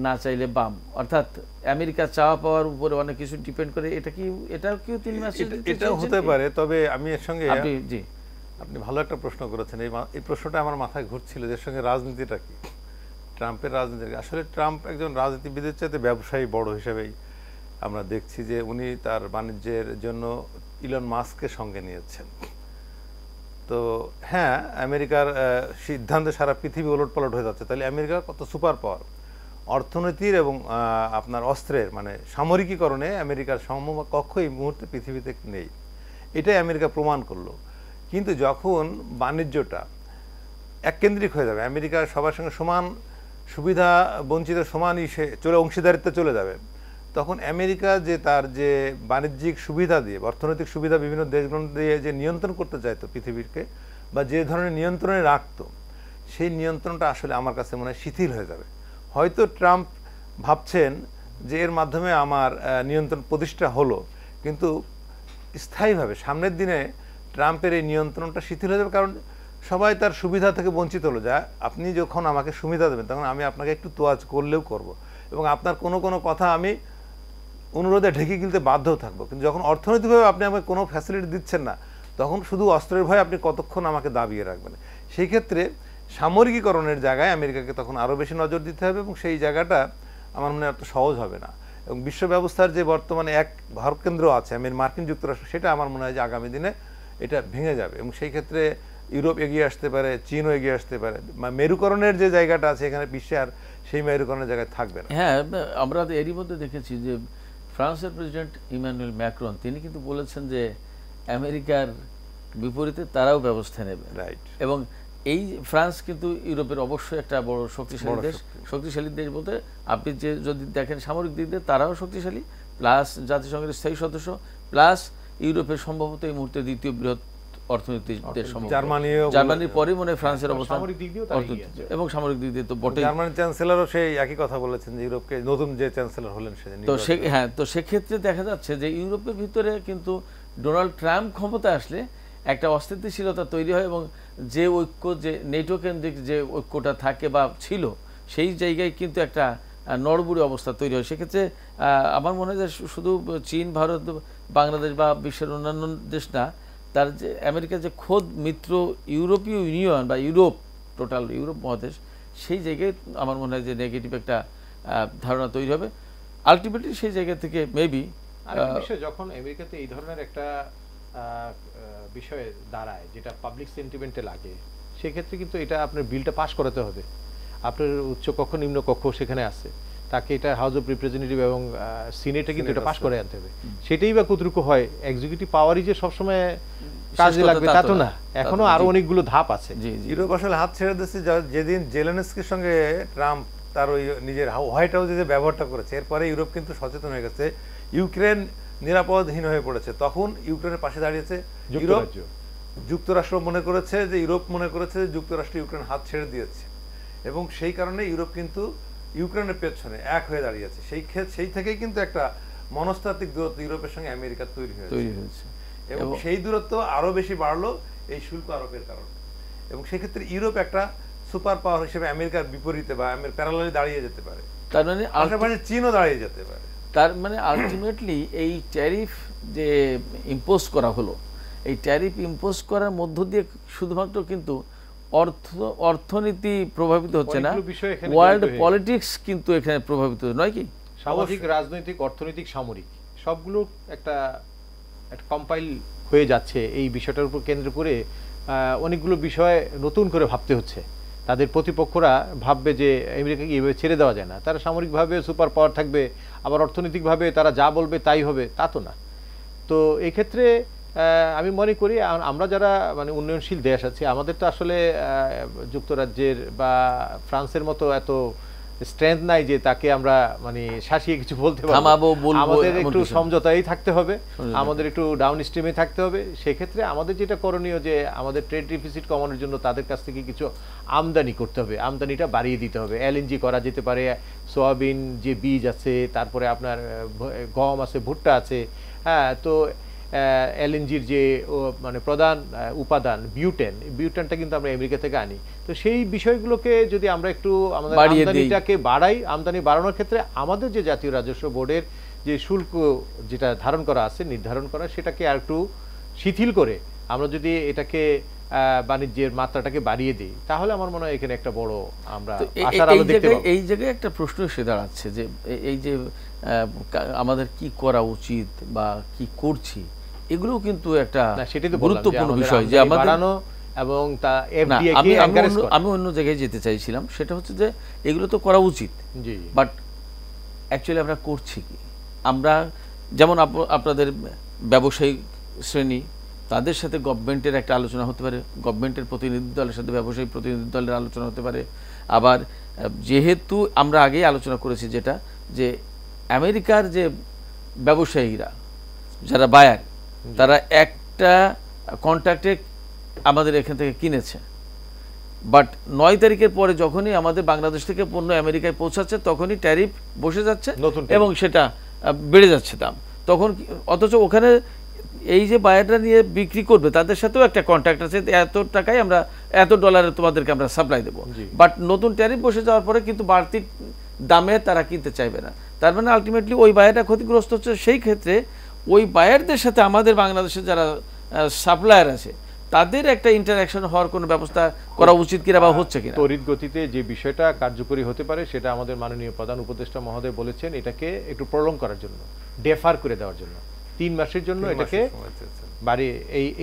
না চাইলে বাম, অর্থাৎ আমেরিকা চাওয়া পাওয়ার উপরে অনেক কিছু ডিপেন্ড করে, এটাও কি তিনি মেসেজ দিতে চাইছেন? এটাও হতে পারে, তবে আমি এর সঙ্গে আপনি ভালো একটা প্রশ্ন করেছেন, এই প্রশ্নটা আমার মাথায় ঘুরছিল যে এর সঙ্গে রাজনীতিটা কি, ট্রাম্পের রাজনীতি। আসলে ট্রাম্প একজন রাজনীতিবিদের চাইতে ব্যবসায়ী বড় হিসেবেই আমরা দেখছি যে উনি তার বাণিজ্যের জন্য ইলন মাস্ককে সঙ্গে নিয়েছেন। তো হ্যাঁ, আমেরিকার সিদ্ধান্তে সারা পৃথিবী ওলটপালট হয়ে যাচ্ছে, তাহলে আমেরিকা কত সুপার পাওয়ার, অর্থনীতির এবং আপনার অস্ত্রের মানে সামরিকীকরণে আমেরিকার সমকক্ষ এই মুহূর্তে পৃথিবীতে নেই, এটাই আমেরিকা প্রমাণ করলো। কিন্তু যখন বাণিজ্যটা এককেন্দ্রিক হয়ে যাবে, আমেরিকা সবার সঙ্গে সমান সুবিধা বঞ্চিত সমানই অংশীদারিত্বে চলে যাবে, তখন আমেরিকা যে তার যে বাণিজ্যিক সুবিধা দিয়ে অর্থনৈতিক সুবিধা বিভিন্ন দেশগুলো দিয়ে যে নিয়ন্ত্রণ করতে চাইতো পৃথিবীকে, বা যে ধরনের নিয়ন্ত্রণে রাখতো, সেই নিয়ন্ত্রণটা আসলে আমার কাছে মনে হয় শিথিল হয়ে যাবে। হয়তো ট্রাম্প ভাবছেন যে এর মাধ্যমে আমার নিয়ন্ত্রণ প্রতিষ্ঠা হলো, কিন্তু স্থায়ীভাবে সামনের দিনে ট্রাম্পের এই নিয়ন্ত্রণটা শিথিল হয়ে যাবে, কারণ সবাই তার সুবিধা থেকে বঞ্চিত হলো। যা আপনি যখন আমাকে সুবিধা দেবেন তখন আমি আপনাকে একটু তোয়াজ করলেও করব, এবং আপনার কোনো কোনো কথা আমি অনুরোধে ঢেকে গিলতে বাধ্যও থাকবো। কিন্তু যখন অর্থনৈতিকভাবে আপনি আমাকে কোনো ফ্যাসিলিটি দিচ্ছেন না, তখন শুধু অস্ত্রের ভয়ে আপনি কতক্ষণ আমাকে দাবিয়ে রাখবেন। সেই ক্ষেত্রে সামরিকীকরণের জায়গায় আমেরিকাকে তখন আরও বেশি নজর দিতে হবে, এবং সেই জায়গাটা আমার মনে হয় এত সহজ হবে না। এবং বিশ্ব ব্যবস্থার যে বর্তমানে এক ভারকেন্দ্র আছে মার্কিন যুক্তরাষ্ট্র, সেটা আমার মনে হয় যে আগামী দিনে এটা ভেঙে যাবে, এবং সেই ক্ষেত্রে ইউরোপ এগিয়ে আসতে পারে, চীনও এগিয়ে আসতে পারে। মেরুকরণের যে জায়গাটা আছে এখানে বিশ্বে আর সেই মেরুকরণের জায়গায় থাকবে না। হ্যাঁ, আমরা এরই মধ্যে দেখেছি যে ফ্রান্সের প্রেসিডেন্ট ইমানুয়েল ম্যাক্রন তিনি কিন্তু বলেছেন যে আমেরিকার বিপরীতে তারাও ব্যবস্থা নেবে, রাইট। এবং এই ফ্রান্স কিন্তু ইউরোপের অবশ্যই একটা বড় শক্তিশালী দেশ। শক্তিশালী দেশ বলতে আপনি যে যদি দেখেন সামরিক দিক দিয়ে তারাও শক্তিশালী, প্লাস জাতিসংঘের স্থায়ী সদস্য, প্লাস ইউরোপের সম্ভবত এই মুহূর্তে দ্বিতীয় বৃহৎ অর্থনৈতিক দেশ, জার্মানির পরে মনে হয় ফ্রান্সের অবস্থান, এবং সামরিক দিক দিয়ে তো বটেই। জার্মানির চ্যান্সেলরও সেই একই কথা বলেছেন যে ইউরোপকে নতুন যে চ্যান্সেলর হলেন সেদিন। তো হ্যাঁ, তো সেক্ষেত্রে দেখা যাচ্ছে যে ইউরোপের ভিতরে কিন্তু ডোনাল্ড ট্রাম্প ক্ষমতায় আসলে একটা অস্থিতিশীলতা তৈরি হয়, এবং যে ঐক্য, যে নেটো কেন্দ্রিক যে ঐক্যটা থাকে বা ছিল, সেই জায়গায় কিন্তু একটা নড়বড়ে অবস্থা তৈরি হয়। সেক্ষেত্রে আমার মনে হয় যে শুধু চীন, ভারত, বাংলাদেশ বা বিশ্বের অন্যান্য দেশ না, তার যে আমেরিকার যে খোদ মিত্র ইউরোপীয় ইউনিয়ন বা ইউরোপ, টোটাল ইউরোপ মহাদেশ, সেই জায়গায় আমার মনে হয় যে নেগেটিভ একটা ধারণা তৈরি হবে। আলটিমেটলি সেই জায়গা থেকে মেবি যখন আমেরিকাতে এই ধরনের একটা বিষয়ে দাঁড়ায় যেটা পাবলিক সেন্টিমেন্টে লাগে, সেক্ষেত্রে কিন্তু এটা আপনার বিলটা পাস করাতে হবে। আপনার উচ্চ কক্ষ নিম্ন কক্ষ সেখানে আছে, তাকে এটা হাউস অফ রিপ্রেজেন্টেটিভ এবং সিনেটে কিন্তু এটা পাস করে আনতে হবে। সেটাই বা কতটুকু হয়, এক্সিকিউটিভ পাওয়ারই যে সবসময় কাজে লাগবে তা তো না, এখনো আরো অনেকগুলো ধাপ আছে। ইউরোপ আসলে হাত ছেড়ে দিচ্ছে যেদিন জেলেনস্কির সঙ্গে ট্রাম্প তার ওই নিজের হোয়াইট হাউসে যে ব্যবহারটা করেছে, এরপরে ইউরোপ কিন্তু সচেতন হয়ে গেছে। ইউক্রেন নিরাপদহীন হয়ে পড়েছে, তখন ইউক্রেনের পাশে দাঁড়িয়েছে ইউরোপ। যুক্তরাষ্ট্র মনে করেছে যে ইউরোপ মনে করেছে যে যুক্তরাষ্ট্র ইউক্রেন হাত ছেড়ে দিয়েছে, এবং সেই কারণে ইউরোপ কিন্তু ইউক্রেনের পেছনে এক হয়ে দাঁড়িয়েছে। সেই থেকেই কিন্তু একটা মনস্তাত্ত্বিক দূরত্ব ইউরোপের সঙ্গে আমেরিকার তৈরি হয়েছে, এবং সেই দূরত্ব আরো বেশি বাড়লো এই শুল্ক আরোপের কারণে। এবং সেক্ষেত্রে ইউরোপ একটা সুপার পাওয়ার হিসেবে আমেরিকার বিপরীতে বা প্যারালালি দাঁড়িয়ে যেতে পারে, তার মানে আশেপাশে চীনও দাঁড়িয়ে যেতে পারে। তার মানে আলটিমেটলি এই ট্যারিফ যে ইম্পোজ করা হলো, এই ট্যারিফ ইম্পোজ করার মধ্য দিয়ে শুধুমাত্র কিন্তু অর্থনীতি প্রভাবিত হচ্ছে না, ওয়ার্ল্ড পলিটিক্স কিন্তু এখানে প্রভাবিত নয় কি? সামাজিক, রাজনৈতিক, অর্থনৈতিক, সামরিক সবগুলো একটা কম্পাইল হয়ে যাচ্ছে এই বিষয়টার উপর কেন্দ্র করে। অনেকগুলো বিষয় নতুন করে ভাবতে হচ্ছে। তাদের প্রতিপক্ষরা ভাববে যে আমেরিকাকে এইভাবে ছেড়ে দেওয়া যায় না, তারা সামরিকভাবে সুপার পাওয়ার থাকবে, আবার অর্থনৈতিকভাবে তারা যা বলবে তাই হবে, তা তো না। তো এই ক্ষেত্রে আমি মনে করি আমরা যারা মানে উন্নয়নশীল দেশ আছি, আমাদের তো আসলে যুক্তরাজ্যের বা ফ্রান্সের মতো এত স্ট্রেংথ নাই যে তাকে আমরা মানে শাসিয়ে কিছু বলতে পারবো। আমাদের একটু সমঝোতাই থাকতে হবে, আমাদের একটু ডাউন স্ট্রিমে থাকতে হবে। সেক্ষেত্রে আমাদের যেটা করণীয় যে আমাদের ট্রেড ডিফিসিট কমানোর জন্য তাদের কাছ থেকে কিছু আমদানি করতে হবে, আমদানিটা বাড়িয়ে দিতে হবে। এলএনজি করা যেতে পারে, সোয়াবিন যে বীজ আছে, তারপরে আপনার গম আছে, ভুট্টা আছে। হ্যাঁ, তো এলএনজির যে মানে প্রধান উপাদান বিউটেনটা কিন্তু আমরা আমেরিকা থেকে আনি। তো সেই বিষয়গুলোকে যদি আমরা একটু আমাদের আমদানিটাকে বাড়াই, আমদানি বাড়ানোর ক্ষেত্রে আমাদের যে জাতীয় রাজস্ব বোর্ডের যে শুল্ক যেটা ধারণ করা আছে, নির্ধারণ করা, সেটাকে আর একটু শিথিল করে আমরা যদি এটাকে বাণিজ্যের মাত্রাটাকে বাড়িয়ে দিই, তাহলে আমার মনে হয় এখানে একটা বড় আমরা আশার আলো দেখতে পাবো। এই জায়গায় একটা প্রশ্ন এসে দাঁড়াচ্ছে যে এই যে আমাদের কি করা উচিত বা কি করছি, এগুলো কিন্তু একটা গুরুত্বপূর্ণ বিষয় যে আমাদের এবং তা আমি অন্য জায়গায় যেতে চাইছিলাম। সেটা হচ্ছে যে এগুলো তো করা উচিত, বাট অ্যাকচুয়ালি আমরা করছি কি? আমরা যেমন আপনাদের ব্যবসায়িক শ্রেণী, তাদের সাথে গভর্নমেন্টের একটা আলোচনা হতে পারে, গভর্নমেন্টের প্রতিনিধি দলের সাথে ব্যবসায়ী প্রতিনিধি দলের আলোচনা হতে পারে। আবার যেহেতু আমরা আগেই আলোচনা করেছি যেটা, যে আমেরিকার যে ব্যবসায়ীরা যারা বায়ার, তারা একটা কন্ট্রাক্টে আমাদের এখান থেকে কিনেছে, বাট 9 তারিখের পরে যখনই আমাদের বাংলাদেশ থেকে পণ্য আমেরিকায় পৌঁছাচ্ছে তখনই ট্যারিফ বসে যাচ্ছে এবং সেটা বেড়ে যাচ্ছে দাম। তখন অথচ ওখানে এই যে বায়াররা নিয়ে বিক্রি করবে তাদের সাথেও একটা কন্ট্রাক্ট আছে, এত টাকায় আমরা এত ডলারে তোমাদেরকে আমরা সাপ্লাই দেবো, বাট নতুন ট্যারিফ বসে যাওয়ার পরে কিন্তু বাড়তি দামে তারা কিনতে চাইবে না। তার মানে আলটিমেটলি ওই বায়ারটা ক্ষতিগ্রস্ত হচ্ছে। সেই ক্ষেত্রে ওই বায়ারদের সাথে আমাদের বাংলাদেশের যারা সাপ্লায়ার আছে তাদের একটা ইন্টারঅ্যাকশন হওয়ার কোনো ব্যবস্থা করা উচিত কিনা বা হচ্ছে কিনা? তড়িৎ গতিতে যে বিষয়টা কার্যকরী হতে পারে সেটা আমাদের মাননীয় প্রধান উপদেষ্টা মহোদয় বলেছেন এটাকে একটু প্রলং করার জন্য, ডেফার করে দেওয়ার জন্য 3 মাসের জন্য এটাকে বাড়ি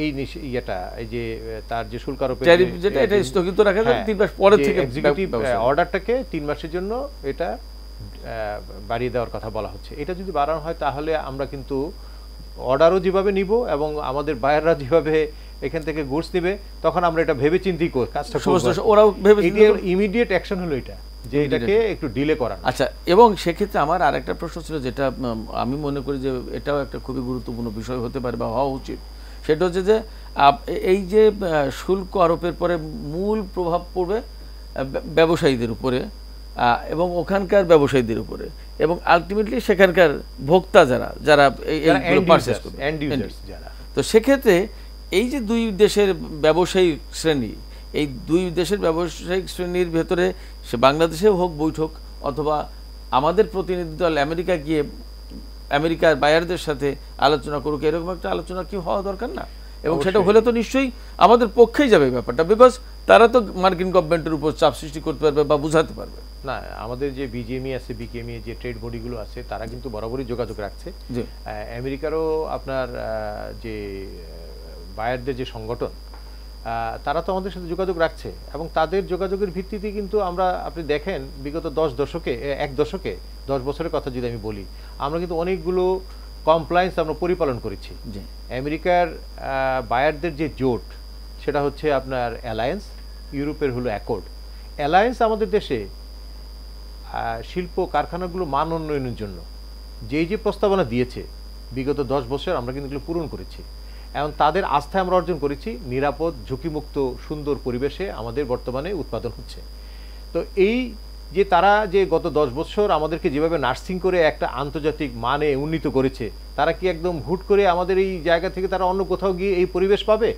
এই ইয়েটা এই যে তার যে শুল্ক আরোপের যেটা এটা স্থগিত রাখা যায় 3 মাস পরে থেকে এক্সিকিউটিভ অর্ডারটাকে 3 মাসের জন্য এটা বাড়িয়ে দেওয়ার কথা বলা হচ্ছে। এটা যদি বাড়ানো হয় তাহলে আমরা কিন্তু অর্ডারও যেভাবে নিব এবং আমাদের বায়াররা যেভাবে এখান থেকে গুডস নেবে তখন আমরা এটা ভেবে চিন্তেই কাজটা করব। ওরাও ভেবে ইমিডিয়েট অ্যাকশন হলো এটা যে এটাকে একটু ডিলে করা। আচ্ছা, এবং সেক্ষেত্রে আমার আরেকটা প্রশ্ন ছিল যেটা আমি মনে করি যে এটাও একটা খুবই গুরুত্বপূর্ণ বিষয় হতে পারে বা হওয়া উচিত, সেটা হচ্ছে যে এই যে শুল্ক আরোপের পরে মূল প্রভাব পড়বে ব্যবসায়ীদের উপরে এবং ওখানকার ব্যবসায়ীদের উপরে এবং আলটিমেটলি সেখানকার ভোক্তা যারা এইগুলো পারচেজ করবে। তো সেক্ষেত্রে এই যে 2 দেশের ব্যবসায়িক শ্রেণী, এই 2 দেশের ব্যবসায়িক শ্রেণীর ভেতরে সে বাংলাদেশেও হোক বৈঠক অথবা আমাদের প্রতিনিধি দল আমেরিকা গিয়ে আমেরিকার বায়ারদের সাথে আলোচনা করুক, এরকম একটা আলোচনা কি হওয়া দরকার না? এবং সেটা হলে তো নিশ্চয়ই আমাদের পক্ষেই যাবে ব্যাপারটা, বিকজ তারা তো মার্কিন গভর্নমেন্টের উপর চাপ সৃষ্টি করতে পারবে বা বুঝাতে পারবে। না, আমাদের যে বিজিএমই আছে, বিকেএমই যে ট্রেড বডিগুলো আছে তারা কিন্তু বরাবরই যোগাযোগ রাখছে। আমেরিকারও আপনার যে বায়ারদের যে সংগঠন তারা তো আমাদের সাথে যোগাযোগ রাখছে এবং তাদের যোগাযোগের ভিত্তিতে কিন্তু আমরা, আপনি দেখেন বিগত 10 বছরের কথা যদি আমি বলি, আমরা কিন্তু অনেকগুলো কমপ্লায়েন্স আমরা পরিপালন করেছি। আমেরিকার বায়ারদের যে জোট সেটা হচ্ছে আপনার অ্যালায়েন্স, ইউরোপের হলো অ্যাকর্ড। অ্যালায়েন্স আমাদের দেশে শিল্প কারখানাগুলো মান উন্নয়নের জন্য যে প্রস্তাবনা দিয়েছে বিগত 10 বছর আমরা কিন্তু এগুলো পূরণ করেছি এবং তাদের আস্থায় আমরা অর্জন করেছি নিরাপদ, ঝুঁকিমুক্ত, সুন্দর পরিবেশে আমাদের বর্তমানে উৎপাদন হচ্ছে। তো এই যে তারা যে গত 10 বছর আমাদেরকে যেভাবে নার্সিং করে একটা আন্তর্জাতিক মানে উন্নীত করেছে, তারা কি একদম হুট করে আমাদের এই জায়গা থেকে তারা অন্য কোথাও গিয়ে এই পরিবেশ পাবে?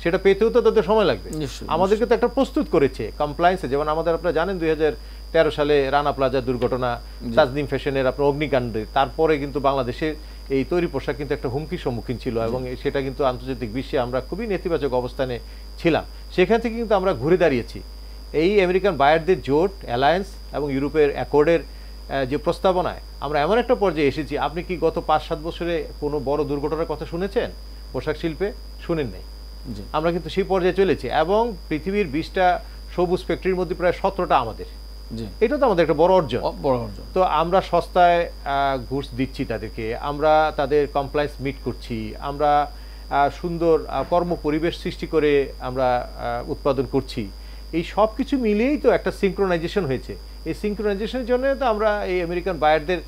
সেটা পেতেও তো তাদের সময় লাগবে। আমাদেরকে তো একটা প্রস্তুত করেছে কমপ্লায়েন্সে। যেমন আমাদের, আপনারা জানেন 2013 সালে রানা প্লাজা দুর্ঘটনা, তাজনিম ফ্যাশনের আপনার অগ্নিকাণ্ডে, তারপরে কিন্তু বাংলাদেশে এই তৈরি পোশাক কিন্তু একটা হুমকির সম্মুখীন ছিল এবং সেটা কিন্তু আন্তর্জাতিক বিশ্বে আমরা খুবই নেতিবাচক অবস্থানে ছিলাম। সেখান থেকে কিন্তু আমরা ঘুরে দাঁড়িয়েছি। এই আমেরিকান বায়ারদের জোট, অ্যালায়েন্স এবং ইউরোপের অ্যাকর্ডের যে প্রস্তাবনায় আমরা এমন একটা পর্যায়ে এসেছি, আপনি কি গত 5-7 বছরে কোনো বড় দুর্ঘটনার কথা শুনেছেন পোশাক শিল্পে? শুনেন নাই। আমরা কিন্তু সেই পর্যায়ে চলেছি এবং পৃথিবীর 20টা সবুজ ফ্যাক্টরির মধ্যে প্রায় 17টা আমাদের। এটা তো আমাদের একটা বড় অর্জন। তো আমরা সস্তায় গুডস দিচ্ছি তাদেরকে, আমরা তাদের কমপ্লায়েন্স মিট করছি, আমরা সুন্দর কর্ম পরিবেশ সৃষ্টি করে আমরা উৎপাদন করছি। এই সব কিছু মিলিয়েই তো একটা সিঙ্ক্রোনাইজেশন হয়েছে। এই সিঙ্ক্রোনাইজেশনের জন্য তো আমরা এই আমেরিকান বায়ারদের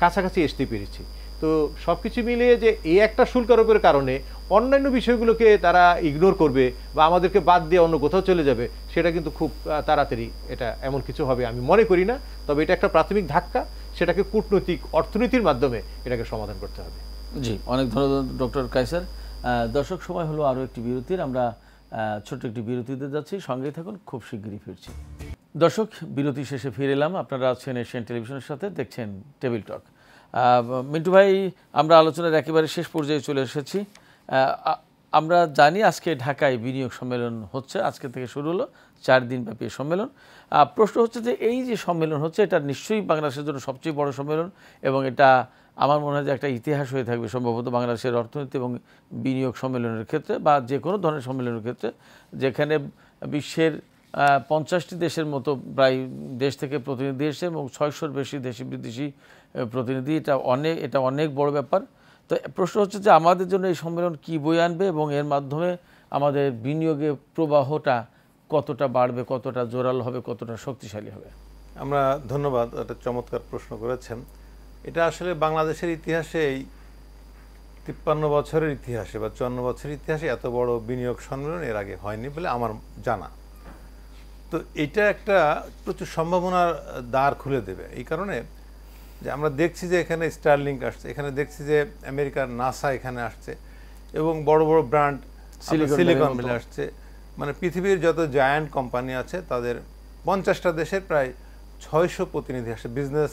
কাছাকাছি আসতে পেরেছি। তো সব কিছু মিলিয়ে যে এই একটা শুল্ক আরোপের কারণে অন্যান্য বিষয়গুলোকে তারা ইগনোর করবে বা আমাদেরকে বাদ দিয়ে অন্য কোথাও চলে যাবে, সেটা কিন্তু খুব তাড়াতাড়ি এটা এমন কিছু হবে আমি মনে করি না। তবে এটা একটা প্রাথমিক ধাক্কা, সেটাকে কূটনৈতিক অর্থনীতির মাধ্যমে এটাকে সমাধান করতে হবে। জি, অনেক ধন্যবাদ ডক্টর কায়সার। দর্শক, সময় হলো আরও একটি বিরতির। আমরা ছোট্ট একটি বিরতিতে যাচ্ছি, সঙ্গেই থাকুন, খুব শিগগিরই ফিরছি। দর্শক, বিরতি শেষে ফিরে এলাম। আপনারা আছেন এশিয়ান টেলিভিশনের সাথে, দেখছেন টেবিল টক। মিন্টু ভাই, আমরা আলোচনার একেবারে শেষ পর্যায়ে চলে এসেছি। আমরা জানি আজকে ঢাকায় বিনিয়োগ সম্মেলন হচ্ছে, আজকে থেকে শুরু হলো 4 দিন ব্যাপী সম্মেলন। প্রশ্ন হচ্ছে যে এই যে সম্মেলন হচ্ছে, এটা নিশ্চয়ই বাংলাদেশের জন্য সবচেয়ে বড় সম্মেলন এবং এটা আমার মনে হয় যে একটা ইতিহাস হয়ে থাকবে সম্ভবত বাংলাদেশের অর্থনীতি এবং বিনিয়োগ সম্মেলনের ক্ষেত্রে বা যে কোনো ধরনের সম্মেলনের ক্ষেত্রে, যেখানে বিশ্বের 50টি দেশের মতো প্রায় দেশ থেকে প্রতিনিধি এসে এবং 600-র বেশি দেশি বিদেশি প্রতিনিধি। এটা অনেক বড় ব্যাপার। তো প্রশ্ন হচ্ছে যে আমাদের জন্য এই সম্মেলন কী বয়ে আনবে এবং এর মাধ্যমে আমাদের বিনিয়োগের প্রবাহটা কতটা বাড়বে, কতটা জোরালো হবে, কতটা শক্তিশালী হবে? আমরা ধন্যবাদ, একটা চমৎকার প্রশ্ন করেছেন। এটা আসলে বাংলাদেশের ইতিহাসে, এই 53 বছরের ইতিহাসে বা 54 বছরের ইতিহাসে এত বড় বিনিয়োগ সম্মেলন এর আগে হয়নি বলে আমার জানা। তো এটা একটা প্রচুর সম্ভাবনার দ্বার খুলে দেবে। এই কারণে যে আমরা দেখছি যে এখানে স্টারলিংক আসছে, এখানে দেখছি যে আমেরিকার নাসা এখানে আসছে এবং বড় বড় ব্র্যান্ড সিলিকন ভ্যালি আসছে। মানে পৃথিবীর যত জায়ান্ট কোম্পানি আছে তাদের 50টা দেশের প্রায় 600 প্রতিনিধি আসছে, বিজনেস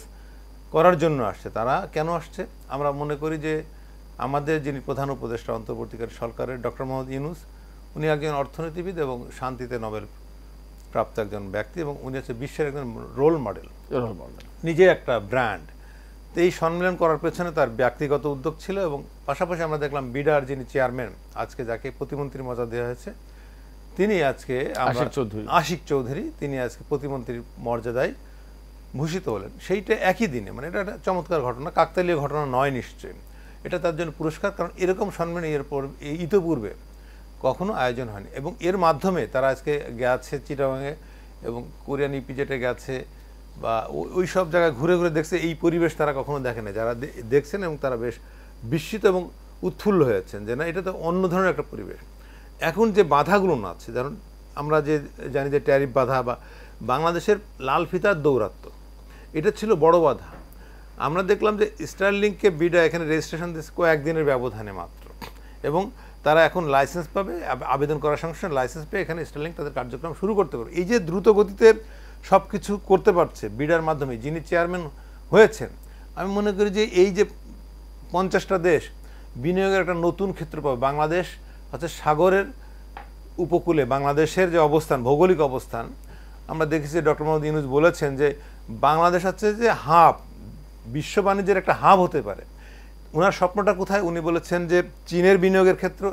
করার জন্য আসছে। তারা কেন আসছে? আমরা মনে করি যে আমাদের যিনি প্রধান উপদেষ্টা অন্তর্বর্তীকালীন সরকারের ডক্টর মোহাম্মদ ইউনূস, উনি একজন অর্থনীতিবিদ এবং শান্তিতে নোবেল প্রাপ্ত একজন ব্যক্তি, এবং উনি হচ্ছে বিশ্বের একজন রোল মডেল, নিজে একটা ব্র্যান্ড। তো এই সম্মেলন করার পেছনে তার ব্যক্তিগত উদ্যোগ ছিল, এবং পাশাপাশি আমরা দেখলাম বিডার যিনি চেয়ারম্যান, আজকে যাকে প্রতিমন্ত্রীর মর্যাদা দেওয়া হয়েছে, তিনি আজকে আশিক চৌধুরী, তিনি আজকে প্রতিমন্ত্রীর মর্যাদায় ভূষিত হলেন সেইটা একই দিনে। মানে এটা একটা চমৎকার ঘটনা, কাকতালীয় ঘটনা নয় নিশ্চয়ই, এটা তার জন্য পুরস্কার, কারণ এরকম সম্মেলন ইতিপূর্বে কখনো আয়োজন হয়নি। এবং এর মাধ্যমে তারা আজকে গেছে চিটাগাংয়ে এবং কোরিয়ান ইপিজেটে গেছে, বা ওই সব জায়গায় ঘুরে ঘুরে দেখছে, এই পরিবেশ তারা কখনো দেখে না, যারা দেখছেন, এবং তারা বেশ বিস্মিত এবং উৎফুল্ল হয়েছেন যে না, এটা তো অন্য ধরনের একটা পরিবেশ। এখন যে বাধাগুলো না আছে, যেমন আমরা যে জানি যে ট্যারিফ বাধা বা বাংলাদেশের লাল ফিতার দৌরাত্ম্য, এটা ছিল বড় বাধা। আমরা দেখলাম যে স্টারলিংককে বিডা এখানে রেজিস্ট্রেশন দিয়েছে কয়েকদিনের ব্যবধানে মাত্র, এবং তারা এখন লাইসেন্স পাবে, আবেদন করার সঙ্গে সঙ্গে লাইসেন্স পেয়ে এখানে স্টারলিংক তাদের কার্যক্রম শুরু করতে পারবে। এই যে দ্রুত গতিতে সব কিছু করতে পারছে বিডার মাধ্যমে, যিনি চেয়ারম্যান হয়েছেন, আমি মনে করি যে এই যে 50টা দেশ বিনিয়োগের একটা নতুন ক্ষেত্র পাবে। বাংলাদেশ হচ্ছে সাগরের উপকূলে, বাংলাদেশের যে অবস্থান, ভৌগোলিক অবস্থান, আমরা দেখেছি ডক্টর মোহাম্মদ ইউনূস বলেছেন যে বাংলাদেশ হচ্ছে যে হাব, বিশ্ব বাণিজ্যের একটা হাব হতে পারে। ওনার স্বপ্নটা কোথায়? উনি বলেছেন যে চীনের বিনিয়োগের ক্ষেত্র,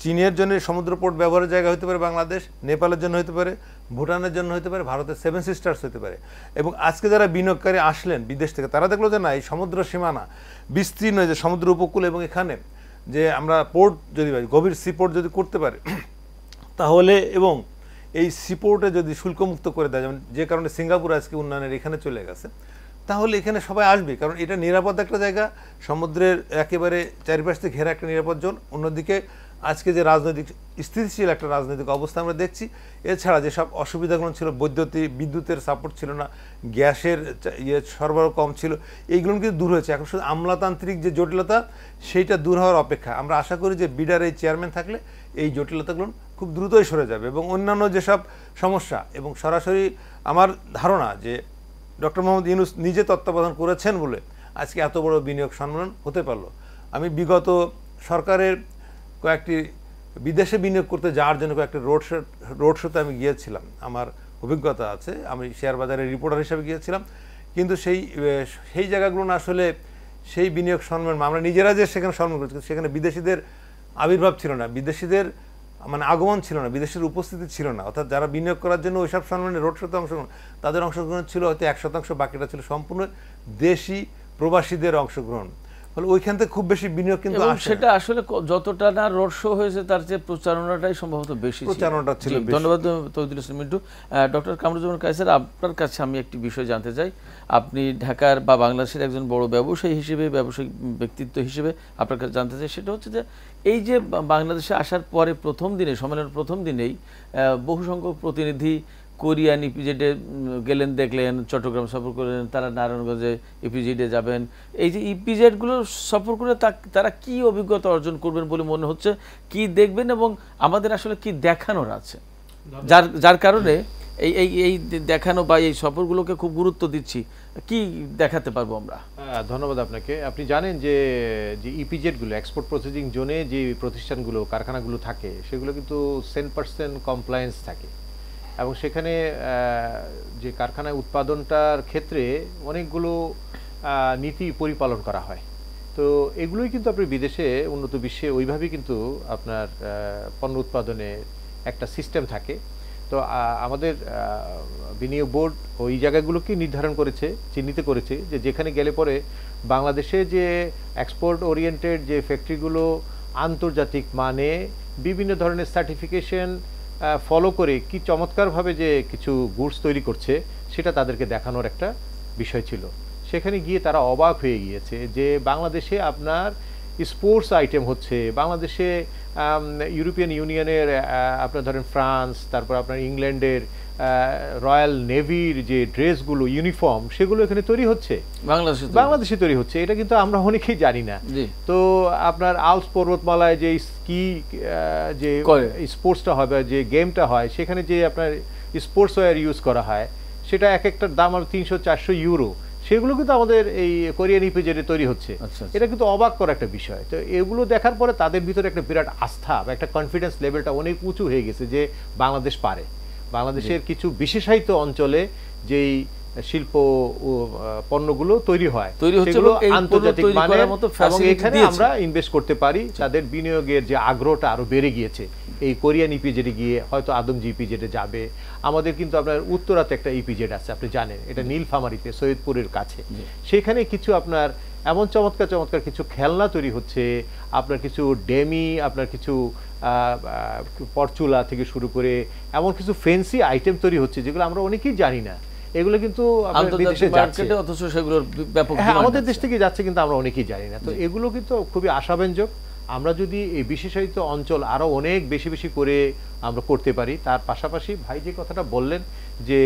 চীনের জন্য সমুদ্র পোর্ট ব্যবহারের জায়গা হতে পারে বাংলাদেশ, নেপালের জন্য হতে পারে, ভুটানের জন্য হতে পারে, ভারতের 7 সিস্টার্স হতে পারে। এবং আজকে যারা বিনিয়োগকারী আসলেন বিদেশ থেকে, তারা দেখলো যে না, এই সমুদ্র সীমানা বিস্তীর্ণ, যে সমুদ্র উপকূল, এবং এখানে যে আমরা পোর্ট যদি গভীর সি পোর্ট যদি করতে পারে তাহলে, এবং এই সি পোর্টে যদি শুল্কমুক্ত করে দেয়, যেমন যে কারণে সিঙ্গাপুর আজকে উন্নয়নের এখানে চলে গেছে, তাহলে এখানে সবাই আসবে, কারণ এটা নিরাপদ একটা জায়গা, সমুদ্রের একেবারে চারিপাশ থেকে ঘেরা একটা নিরাপদ জোন। অন্যদিকে আজকে যে রাজনৈতিক স্থিতিশীল একটা রাজনৈতিক অবস্থা আমরা দেখছি, এছাড়া যেসব অসুবিধাগুলো ছিল, বিদ্যুতের সাপোর্ট ছিল না, গ্যাসের সরবরাহ কম ছিল, এইগুলো কিন্তু দূর হয়েছে। এখন শুধু আমলাতান্ত্রিক যে জটিলতা, সেইটা দূর হওয়ার অপেক্ষা। আমরা আশা করি যে বিডার এই চেয়ারম্যান থাকলে এই জটিলতাগুলো খুব দ্রুতই সরে যাবে, এবং অন্যান্য যেসব সমস্যা, এবং সরাসরি আমার ধারণা যে ডক্টর মোহাম্মদ ইউনূস নিজে তত্ত্বাবধান করেছেন বলে আজকে এত বড় বিনিয়োগ সম্মেলন হতে পারলো। আমি বিগত সরকারের কয়েকটি বিদেশে বিনিয়োগ করতে যাওয়ার জন্য কয়েকটি রোড শোতে আমি গিয়েছিলাম, আমার অভিজ্ঞতা আছে, আমি শেয়ার বাজারের রিপোর্টার হিসেবে গিয়েছিলাম। কিন্তু সেই জায়গাগুলো না আসলে সেই বিনিয়োগ সম্মেলন, আমরা নিজেরা যে সেখানে সম্মেলন করেছি, সেখানে বিদেশিদের আবির্ভাব ছিল না, বিদেশিদের মানে আগমন ছিল না, বিদেশের উপস্থিতি ছিল না। অর্থাৎ যারা বিনিয়োগ করার জন্য ওইসব সম্মেলনে রোড শোতে অংশগ্রহণ, তাদের অংশগ্রহণ ছিল হয়তো 1%, বাকিটা ছিল সম্পূর্ণ দেশি প্রবাসীদের অংশগ্রহণ। ফলে ওইখান থেকে খুব বেশি বিনিয়োগ কিন্তু সেটা আসলে যতটা না রোড শো হয়েছে তার যে প্রচারণাটাই সম্ভবত বেশি, প্রচারণাটা ছিল। ধন্যবাদ তৌহিদুল ইসলাম মিন্টু। ডক্টর কামরুজ্জামান কায়সার, আপনার কাছে আমি একটি বিষয় জানতে চাই। আপনি ঢাকার বা বাংলাদেশের একজন বড় ব্যবসায়ী হিসেবে, ব্যবসায়িক ব্যক্তিত্ব হিসেবে আপনার কাছে জানতে চাই, সেটা হচ্ছে যে এই যে বাংলাদেশে আসার পরে প্রথম দিনে, সম্মেলনের প্রথম দিনেই বহু সংখ্যক প্রতিনিধি কোরিয়ান ইপিজেডে গেলেন, দেখলেন, চট্টগ্রাম সফর করলেন, তারা নারায়ণগঞ্জে ইপিজেডে যাবেন। এই যে ইপিজেডগুলো সফর করে তারা কি অভিজ্ঞতা অর্জন করবেন বলে মনে হচ্ছে, কি দেখবেন, এবং আমাদের আসলে কি দেখানোর আছে, যার কারণে এই দেখানো বা এই সফরগুলোকে খুব গুরুত্ব দিচ্ছি, কি দেখাতে পারবো আমরা? ধন্যবাদ আপনাকে। আপনি জানেন যে ইপিজেডগুলো, এক্সপোর্ট প্রসেসিং জোনে যে প্রতিষ্ঠানগুলো, কারখানাগুলো থাকে, সেগুলো কিন্তু 100% কমপ্লায়েন্স থাকে, এবং সেখানে যে কারখানায় উৎপাদনটার ক্ষেত্রে অনেকগুলো নীতি পরিপালন করা হয়। তো এগুলোই কিন্তু আপনি বিদেশে, উন্নত বিশ্বে ওইভাবেই কিন্তু আপনার পণ্য উৎপাদনে একটা সিস্টেম থাকে। তো আমাদের বিনিয়োগ বোর্ড ওই জায়গাগুলোকে নির্ধারণ করেছে, চিহ্নিত করেছে, যে যেখানে গেলে পরে বাংলাদেশে যে এক্সপোর্ট ওরিয়েন্টেড যে ফ্যাক্টরিগুলো আন্তর্জাতিক মানে বিভিন্ন ধরনের সার্টিফিকেশন ফলো করে কি চমৎকারভাবে যে কিছু গুডস তৈরি করছে, সেটা তাদেরকে দেখানোর একটা বিষয় ছিল। সেখানে গিয়ে তারা অবাক হয়ে গিয়েছে যে বাংলাদেশে আপনার স্পোর্টস আইটেম হচ্ছে, বাংলাদেশে ইউরোপিয়ান ইউনিয়নের আপনার ধরেন ফ্রান্স, তারপর আপনার ইংল্যান্ডের রয়্যাল নেভির যে ড্রেসগুলো, ইউনিফর্ম, সেগুলো এখানে তৈরি হচ্ছে, বাংলাদেশে তৈরি হচ্ছে। এটা কিন্তু আমরা অনেকেই জানি না। তো আপনার আল্পস পর্বতমালায় যে স্কি যে স্পোর্টসটা হয় বা যে গেমটা হয়, সেখানে যে আপনার স্পোর্টস ওয়্যার ইউজ করা হয়, সেটা এক একটার দাম আর 300-400 ইউরো। সেগুলো কিন্তু আমাদের এই কোরিয়ান ইপিজেডে তৈরি হচ্ছে। এটা কিন্তু অবাক করা একটা বিষয়। তো এগুলো দেখার পরে তাদের ভিতরে একটা বিরাট আস্থা বা একটা কনফিডেন্স লেভেলটা অনেক উঁচু হয়ে গেছে যে বাংলাদেশ পারে। বাংলাদেশের কিছু বিশেষায়িত অঞ্চলে যেই শিল্প পণ্যগুলো তৈরি হয় সেগুলো আন্তর্জাতিক মানের এবং এখানে আমরা ইনভেস্ট করতে পারি। তাদের বিনিয়োগের যে আগ্রহটা আরো বেড়ে গিয়েছে এই কোরিয়ান ইপিজেডে গিয়ে, হয়তো আদমজি ইপিজেডে যাবে। আমাদের কিন্তু আপনার উত্তরাতে একটা ইপিজেড আছে, আপনি জানেন, এটা নীলফামারীতে সৈয়দপুরের কাছে। সেখানে কিছু আপনার এমন চমৎকার চমৎকার কিছু খেলনা তৈরি হচ্ছে, আপনার কিছু ডেমি, আপনার কিছু পরচুলা থেকে শুরু করে এমন কিছু ফ্যান্সি আইটেম তৈরি হচ্ছে যেগুলো আমরা অনেকেই জানি না। এগুলো কিন্তু আমাদের দেশ থেকে যাচ্ছে কিন্তু আমরা অনেকেই জানি না। তো এগুলো কিন্তু খুবই আশাব্যঞ্জক। আমরা যদি এই বিশেষায়িত অঞ্চল আরো অনেক বেশি বেশি করে আমরা করতে পারি, তার পাশাপাশি ভাই যে কথাটা বললেন যে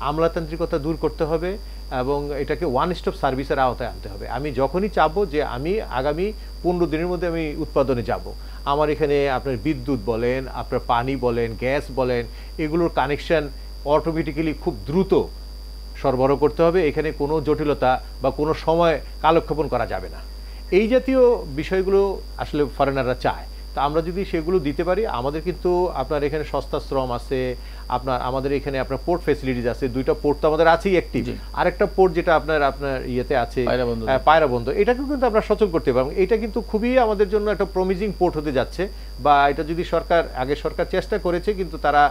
আমলাতান্ত্রিকতা দূর করতে হবে এবং এটাকে ওয়ান স্টপ সার্ভিসের আওতায় আনতে হবে। আমি যখনই চাবো যে আমি আগামী 15 দিনের মধ্যে আমি উৎপাদনে যাব, আমার এখানে আপনার বিদ্যুৎ বলেন, আপনার পানি বলেন, গ্যাস বলেন, এগুলোর কানেকশন অটোমেটিক্যালি খুব দ্রুত সরবরাহ করতে হবে। এখানে কোনো জটিলতা বা কোনো সময় কালক্ষেপণ করা যাবে না। এই জাতীয় বিষয়গুলো আসলে ফরেনাররা চায়। তো আমরা যদি সেগুলো দিতে পারি, আমাদের কিন্তু আপনার এখানে সস্তা শ্রম আছে, আমাদের এখানে আপনার পোর্ট ফ্যাসিলিটিস আছে, 2টা পোর্ট তো আমাদের আছেই অ্যাক্টিভ, আরেকটা পোর্ট যেটা আপনার ইয়েতে আছে পায়রাবন্ধ, এটাকেও কিন্তু আমরা সচল করতে পারবো। এটা কিন্তু খুবই আমাদের জন্য একটা প্রমিজিং পোর্ট হতে যাচ্ছে। বা এটা যদি সরকার চেষ্টা করেছে, কিন্তু তারা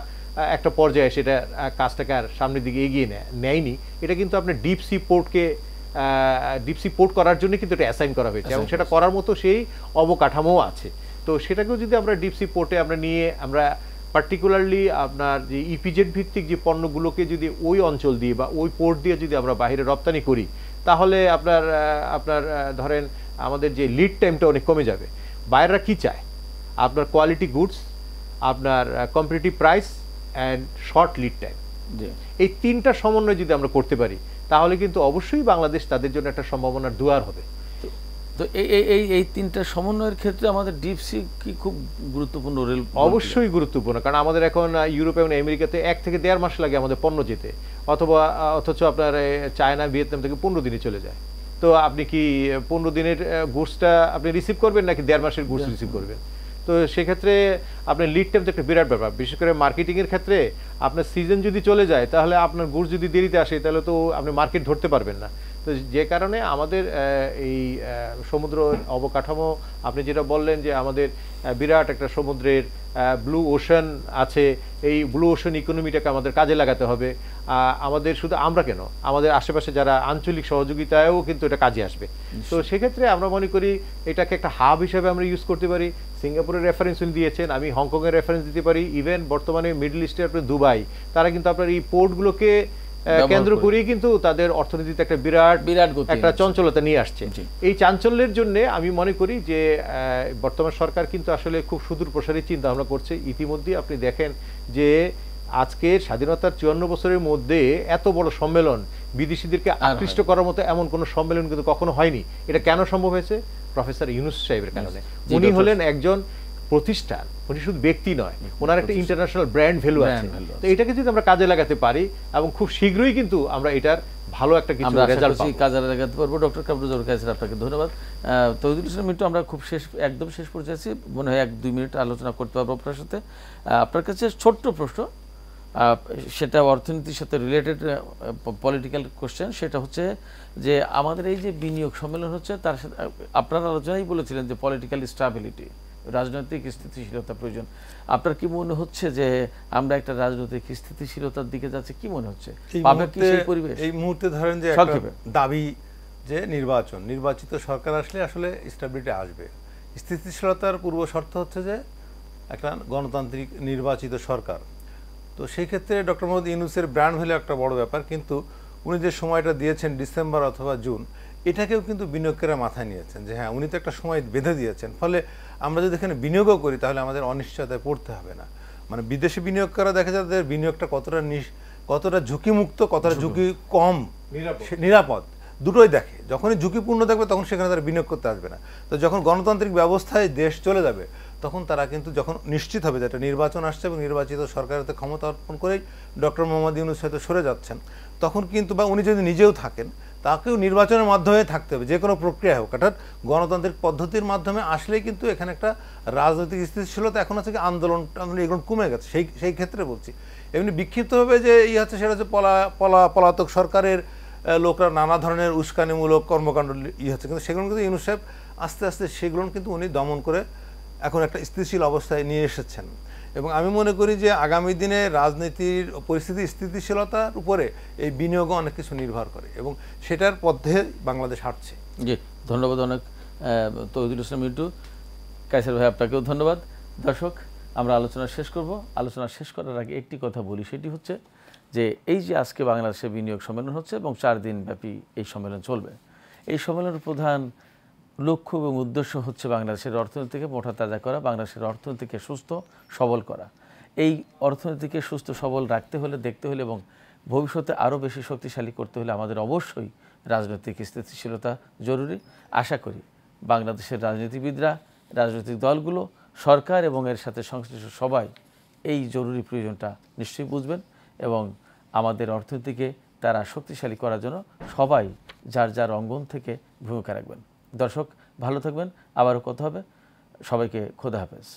একটা পর্যায়ে সেটা কাজটাকে আর সামনের দিকে এগিয়ে নেয়নি। এটা কিন্তু আপনার ডিপ সি পোর্ট করার জন্য কিন্তু এটা অ্যাসাইন করা হয়েছে এবং সেটা করার মতো সেই অবকাঠামো আছে। তো সেটাকেও যদি আমরা ডিপ সি পোর্টে আমরা নিয়ে আমরা পার্টিকুলারলি আপনার যে ইপিজেড ভিত্তিক যে পণ্যগুলোকে যদি ওই অঞ্চল দিয়ে বা ওই পোর্ট দিয়ে যদি আমরা বাইরে রপ্তানি করি, তাহলে আপনার ধরেন আমাদের যে লিড টাইমটা অনেক কমে যাবে। বাইরেরা কি চায়? আপনার কোয়ালিটি গুডস, আপনার competitive price and short lead time. এই 3টা সমন্বয় যদি আমরা করতে পারি, তাহলে কিন্তু অবশ্যই বাংলাদেশ তাদের জন্য একটা সম্ভাবনার দুয়ার হবে। তো এই 3টা সমন্বয়ের ক্ষেত্রে আমাদের ডিপসি কি খুব গুরুত্বপূর্ণ রোল? অবশ্যই গুরুত্বপূর্ণ, কারণ আমাদের এখন ইউরোপ এবং আমেরিকাতে 1 থেকে 1.5 মাস লাগে আমাদের পণ্য যেতে, অথচ আপনার চায়না, ভিয়েতনাম থেকে 15 দিনে চলে যায়। তো আপনি কি 15 দিনের গুডসটা আপনি রিসিভ করবেন নাকি 1.5 মাসের গুডস রিসিভ করবেন? তো সেক্ষেত্রে আপনার লিড টাইম তো একটা বিরাট ব্যাপার। বিশেষ করে মার্কেটিংয়ের ক্ষেত্রে আপনার সিজন যদি চলে যায়, তাহলে আপনার গুডস যদি দেরিতে আসে, তাহলে তো আপনি মার্কেট ধরতে পারবেন না। তো যে কারণে আমাদের এই সমুদ্র অবকাঠামো, আপনি যেটা বললেন যে আমাদের বিরাট একটা সমুদ্রের ব্লু ওশান আছে, এই ব্লু ওশান ইকোনমিটাকে আমাদের কাজে লাগাতে হবে। আমাদের শুধু আমরা কেন, আমাদের আশেপাশে যারা আঞ্চলিক সহযোগিতায়ও কিন্তু এটা কাজে আসবে। তো সেক্ষেত্রে আমরা মনে করি এটাকে একটা হাব হিসেবে আমরা ইউজ করতে পারি। সিঙ্গাপুরের রেফারেন্স উনি দিয়েছেন, আমি হংকংয়ের রেফারেন্স দিতে পারি। ইভেন বর্তমানে মিডল ইস্টের আপনার দুবাই, তারা কিন্তু আপনার এই পোর্টগুলোকে কেন্দ্র করেই কিন্তু তাদের অর্থনীতিতে একটা বিরাট একটা চঞ্চলতা নিয়ে আসছে। এই চাঞ্চল্যের জন্য আমি মনে করি যে বর্তমান সরকার কিন্তু আসলে খুব সুদূর প্রসারী চিন্তা ভাবনা করছে। ইতিমধ্যে আপনি দেখেন যে আজকের স্বাধীনতার 54 বছরের মধ্যে এত বড় সম্মেলন, বিদেশিদেরকে আকৃষ্ট করার মতো এমন কোনো সম্মেলন কিন্তু কখনো হয়নি। এটা কেন সম্ভব হয়েছে? প্রফেসর ইউনূস সাহেবের কারণে। উনি হলেন একজন প্রতিষ্ঠান, উনি শুধু ব্যক্তি নয়, ওনার একটা ইন্টারন্যাশনাল ব্র্যান্ড ভ্যালু আছে। তো এটাকে যদি আমরা কাজে লাগাতে পারি, এবং খুব শীঘ্রই কিন্তু আমরা এটার ভালো একটা কিছু রেজাল্ট পাবো, কাজে লাগাতে পারবো। ডক্টর কামরুজ্জামান কায়েসার, আপনাকে ধন্যবাদ। তৌহিদুল ইসলাম মিন্টু, আমরা খুব একদম শেষ পর্যায়ে আছি, মনে হয় 1-2 মিনিট আলোচনা করতে পারবো আপনার সাথে। আপনার কাছে ছোট্ট প্রশ্ন, সেটা অর্থনীতির সাথে রিলেটেড পলিটিক্যাল কোশ্চেন। সেটা হচ্ছে যে আমাদের এই যে বিনিয়োগ সম্মেলন হচ্ছে, তার সাথে আপনার আলোচনায় বলেছিলেন যে পলিটিক্যাল স্টেবিলিটি, রাজনৈতিক স্থিতিশীলতা প্রয়োজন। আপনার কি মনে হচ্ছে যে আমরা একটা রাজনৈতিক স্থিতিশীলতার দিকে যাচ্ছি? কি মনে হচ্ছে এই মুহূর্তে? ধরেন যে দাবি যে নির্বাচিত সরকার আসলে স্টেবিলিটি আসবে। স্থিতিশীলতার পূর্ব শর্ত হচ্ছে যে একটা গণতান্ত্রিক নির্বাচিত সরকার। তো সেই ক্ষেত্রে ডক্টর মোহাম্মদ ইউনূসের ব্র্যান্ড ভ্যালু একটা বড় ব্যাপার, কিন্তু উনি যে সময়টা দিয়েছেন ডিসেম্বর অথবা জুন, এটাকেও কিন্তু বিনিয়োগকারীরা মাথায় নিয়েছেন যে হ্যাঁ, উনি তো একটা সময় বেঁধে দিয়েছেন। ফলে আমরা যদি এখানে বিনিয়োগও করি, তাহলে আমাদের অনিশ্চয়তায় পড়তে হবে না। মানে বিদেশি বিনিয়োগকারীরা দেখা যায় তাদের বিনিয়োগটা কতটা ঝুঁকিমুক্ত, কতটা ঝুঁকি কম, নিরাপদ, দুটোই দেখে। যখনই ঝুঁকিপূর্ণ দেখবে, তখন সেখানে তারা বিনিয়োগ করতে আসবে না। তো যখন গণতান্ত্রিক ব্যবস্থায় দেশ চলে যাবে, তখন তারা কিন্তু যখন নিশ্চিত হবে যে একটা নির্বাচন আসছে এবং নির্বাচিত সরকারের ক্ষমতা অর্পণ করেই ডক্টর মোহাম্মদ ইউনূস হয়তো সরে যাচ্ছেন, তখন কিন্তু, বা উনি যদি নিজেও থাকেন, তাকেও নির্বাচনের মাধ্যমে থাকতে হবে, যে কোনো প্রক্রিয়া হোক, অর্থাৎ গণতান্ত্রিক পদ্ধতির মাধ্যমে আসলেই কিন্তু এখানে একটা রাজনৈতিক স্থিতিশীলতা এখন হচ্ছে কি আন্দোলন এগুলো কমে গেছে। সেই ক্ষেত্রে বলছি, এমনি বিক্ষিপ্তভাবে যে হচ্ছে সেটা হচ্ছে পলাতক সরকারের লোকরা নানা ধরনের উস্কানিমূলক কর্মকাণ্ড হচ্ছে, কিন্তু সেগুলো কিন্তু ইউনূস সাহেব আস্তে আস্তে সেগুলো কিন্তু উনি দমন করে এখন একটা স্থিতিশীল অবস্থায় নিয়ে এসেছেন। এবং আমি মনে করি যে আগামী দিনে রাজনীতির পরিস্থিতি স্থিতিশীলতার উপরে এই বিনিয়োগও অনেক কিছু নির্ভর করে এবং সেটার পথে বাংলাদেশ হাঁটছে। জি, ধন্যবাদ অনেক তৌহিদুল ইসলাম মিন্টু। কায়সার ভাই, আপনাকেও ধন্যবাদ। দর্শক, আমরা আলোচনা শেষ করব। আলোচনা শেষ করার আগে একটি কথা বলি, সেটি হচ্ছে যে এই যে আজকে বাংলাদেশে বিনিয়োগ সম্মেলন হচ্ছে এবং 4 দিন ব্যাপী এই সম্মেলন চলবে, এই সম্মেলনের প্রধান লক্ষ্য এবং উদ্দেশ্য হচ্ছে বাংলাদেশের অর্থনীতিকে মোটা তাজা করা, বাংলাদেশের অর্থনীতিকে সুস্থ সবল করা। এই অর্থনীতিকে সুস্থ সবল রাখতে হলে, দেখতে হলে এবং ভবিষ্যতে আরও বেশি শক্তিশালী করতে হলে আমাদের অবশ্যই রাজনৈতিক স্থিতিশীলতা জরুরি। আশা করি বাংলাদেশের রাজনীতিবিদরা, রাজনৈতিক দলগুলো, সরকার এবং এর সাথে সংশ্লিষ্ট সবাই এই জরুরি প্রয়োজনটা নিশ্চয়ই বুঝবেন এবং আমাদের অর্থনীতিকে তারা শক্তিশালী করার জন্য সবাই যার যার অঙ্গন থেকে ভূমিকা রাখবেন। দর্শক, ভালো থাকবেন, আবারও কথা হবে। সবাইকে খোদা হাফেজ।